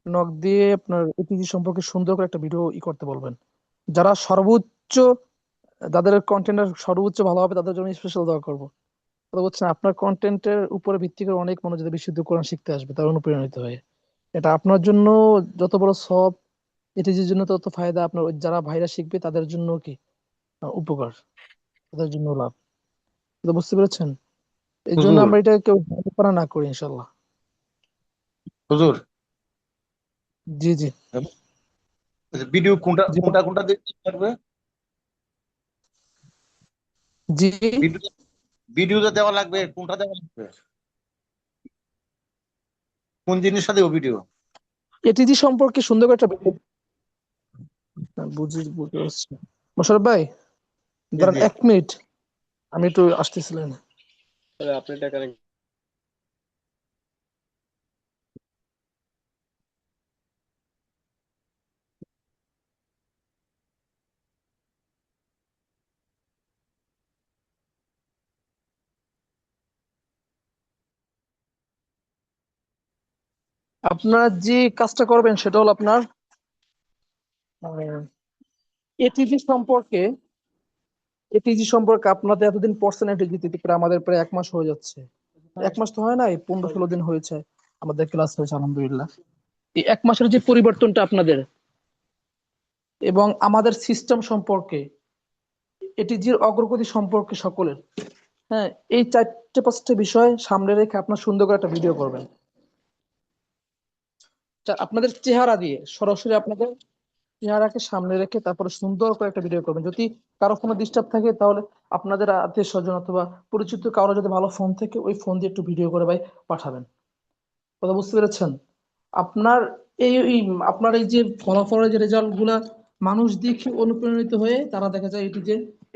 নক দিয়ে আপনার এটিজি সম্পর্কে সুন্দর করে একটা ভিডিও করতে বলবেন। যারা সর্বোচ্চ, যাদের কন্টেন্টের সর্বোচ্চ ভালো হবে তাদের জন্য স্পেশাল দোয়া করবো। কথা বলছেন, আপনার কন্টেন্টের উপরে ভিত্তি করে অনেক মানুষ যদি বিশুদ্ধ কোরআন শিখতে আসবে তার অনুপ্রাণিত হয়ে, এটা আপনার জন্য যত বড় সব, এটিজির জন্য তত ফায়দা, আপনার ওই যারা ভাইরা শিখবে তাদের জন্য কি উপকার, তাদের জন্য লাভ। এটা বুঝতে পেরেছেন? এই জন্য হুজুর, আমরা এটা কেউ করা না করি ইনশাল্লাহ। হুজুর, জি জি ভিডিও কোনটা জি কোনটা কোনটা দেখতে পারবে? জি ভিডিও ভিডিওতে দেওয়া লাগবে, কোনটা দেওয়া লাগবে? কোন জিনিসটা দেবো ভিডিও? এটিজি সম্পর্কে সুন্দর করে একটা video- বুঝি বুঝতে পারছি। মোশাররফ ভাই, জি দাঁড়ান জি। 1 মিনিট, আমি একটু আসতেছিলেন। আপনি টাকা আপনার যে কাজটা করবেন সেটা হলো আপনার এটিজি সম্পর্কে আপনাদের এতদিন পড়ছেন এটিজি প্রায় আমাদের প্রায় 1 মাস হয়ে যাচ্ছে। 1 মাস তো হয় নাই, 15-16 দিন হয়েছে আমাদের ক্লাস হয়েছে আলহামদুলিল্লাহ। এই 1 মাসের যে পরিবর্তনটা আপনাদের এবং আমাদের সিস্টেম সম্পর্কে, এটিজির অগ্রগতি সম্পর্কে সকলের, হ্যাঁ, এই 4-5টা বিষয় সামনে রেখে আপনার সুন্দর করে একটা ভিডিও করবেন। আপনাদের চেহারা দিয়ে সরাসরি আপনাদের চেহারাকে সামনে রেখে তারপরে সুন্দর করে একটা ভিডিও করবেন। যদি কারো ফোনে ডিস্টার্ব থাকে তাহলে আপনাদের আত্মীয় স্বজন অথবা পরিচিত কারো যদি ভালো ফোন থেকে ওই ফোন দিয়ে একটু ভিডিও করে ভাই পাঠাবেন। কথা বুঝতে পেরেছেন? আপনার আপনার এই যে ফলাফলের যে রেজাল্ট গুলা মানুষ দেখে অনুপ্রাণিত হয়ে তারা দেখা যায়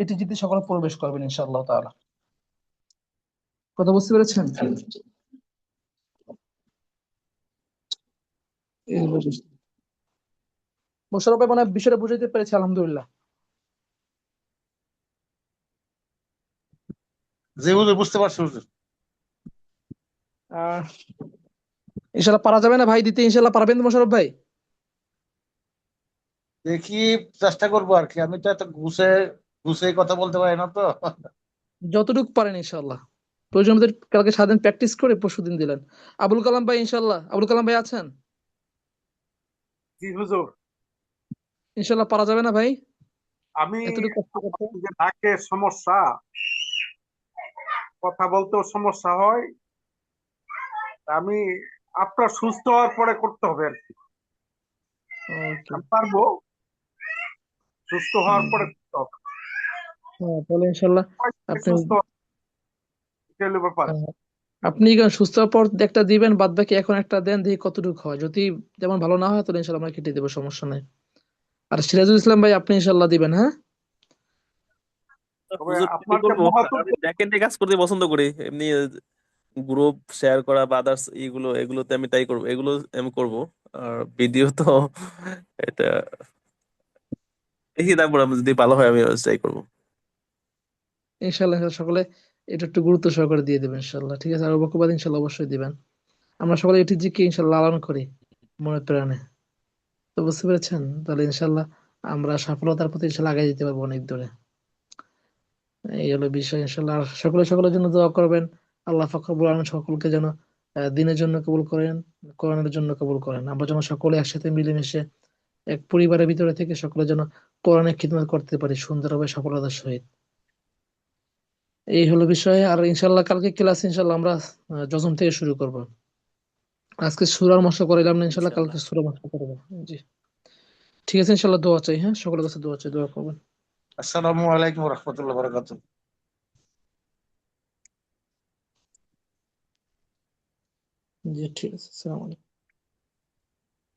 এটি জিতে সকলে প্রবেশ করবেন ইনশাআল্লাহ তাআলা। কথা বুঝতে পেরেছেন? এই হলো বিষয়। মোশাররফ ভাই মানে বিষয়টা বুঝাইতে পেরেছি আলহামদুলিল্লাহ। জি হুজুর, বুঝতে পারছি হুজুর। আহ ইনশাআল্লাহ পারা যাবে না ভাই দিতে? ইনশাআল্লাহ পারবেন তো মোশাররফ ভাই? দেখি, চেষ্টা করবো আর কি। আমি তো এত ঘুষে ঘুষে কথা বলতে পারি না তো। যতটুকু পারেন ইনশাআল্লাহ। প্রয়োজন আমাদের কালকে সারাদিন প্র্যাকটিস করে পরশুদিন দিলেন। আবুল কালাম ভাই, ইনশাআল্লাহ আবুল কালাম ভাই আছেন? জি হুজুর, ইনশাআল্লাহ পারা যাবে না ভাই আমি এতটুকু কষ্ট করতে? যে নাকের সমস্যা, কথা বলতেও সমস্যা হয়, আমি আপনার সুস্থ হওয়ার পরে করতে হবে আর কি। ওকে। আমি পারবো, সুস্থ হওয়ার পরে করতে হবে। হ্যাঁ তাহলে ইনশাআল্লাহ আপনি সুস্থ এটা হলো ব্যাপার। আহ, আপনি সুস্থ হওয়ার পর একটা দিবেন, বাদ বাকি এখন একটা দেন, দেখি কতটুকু হয়। যদি যেমন ভালো না হয় তাহলে ইনশাআল্লাহ আমরা কেটে দেবো, সমস্যা নাই। আর সিরাজুল ইসলাম ভাই আপনি ইনশাআল্লাহ দিবেন, হ্যাঁ? তবে হুজুর কি আপনার যে করবো, মহাতুর, আমি ব্যাকএন্ডে কাজ করতে পছন্দ করি। এমনি গ্রুপ শেয়ার করা বা আদার্স এগুলোতে আমি তাই করবো, এগুলো আমি করব। আর ভিডিও তো এটা দেখি, তারপর আমি যদি ভালো হয় আমি ট্রাই করবো। ইনশাআল্লাহ সকলে এটা একটু গুরুত্ব সহকারে দিয়ে দেবেন ইনশাআল্লাহ, ঠিক আছে? আর বকবাদ ইনশাআল্লাহ অবশ্যই দিবেন। আমরা সকলে এটি কে ইনশাআল্লাহ লালন করি মনে প্রাণে। তো বুঝতে পেরেছেন? তাহলে ইনশাআল্লাহ আমরা সফলতার প্রতি ইনশাআল্লাহ আগে যেতে পারবো অনেক দূরে। এই হলো বিষয় ইনশাআল্লাহ। আর সকলের জন্য দোয়া করবেন, আল্লাহ পাক রব্বুল আলামিন সকলকে যেন দিনের জন্য কবুল করেন, কোরআনের জন্য কবুল করেন। আমরা যেন সকলে একসাথে মিলেমিশে এক পরিবারের ভিতরে থেকে সকলে যেন কোরআনের খিদমত করতে পারি সুন্দরভাবে, সফলতার সহিত। এই হলো বিষয়। আর ইনশাল্লাহ কালকে ক্লাস ইনশাল্লাহ আমরা জজম থেকে শুরু করব। আজকে সূরার মশক করাইলাম না, ইনশাল্লাহ ইনশাল্লাহ। কালকে সূরা মশক করব। জি, ঠিক আছে, ইনশাল্লাহ দোয়া চাই। হ্যাঁ, সকলের কাছে দোয়া চাই, দোয়া করবেন। আসসালামু আলাইকুম রহমতুল্লাহ বারাকাতুহ। জি, ঠিক আছে, আসসালামু আলাইকুম।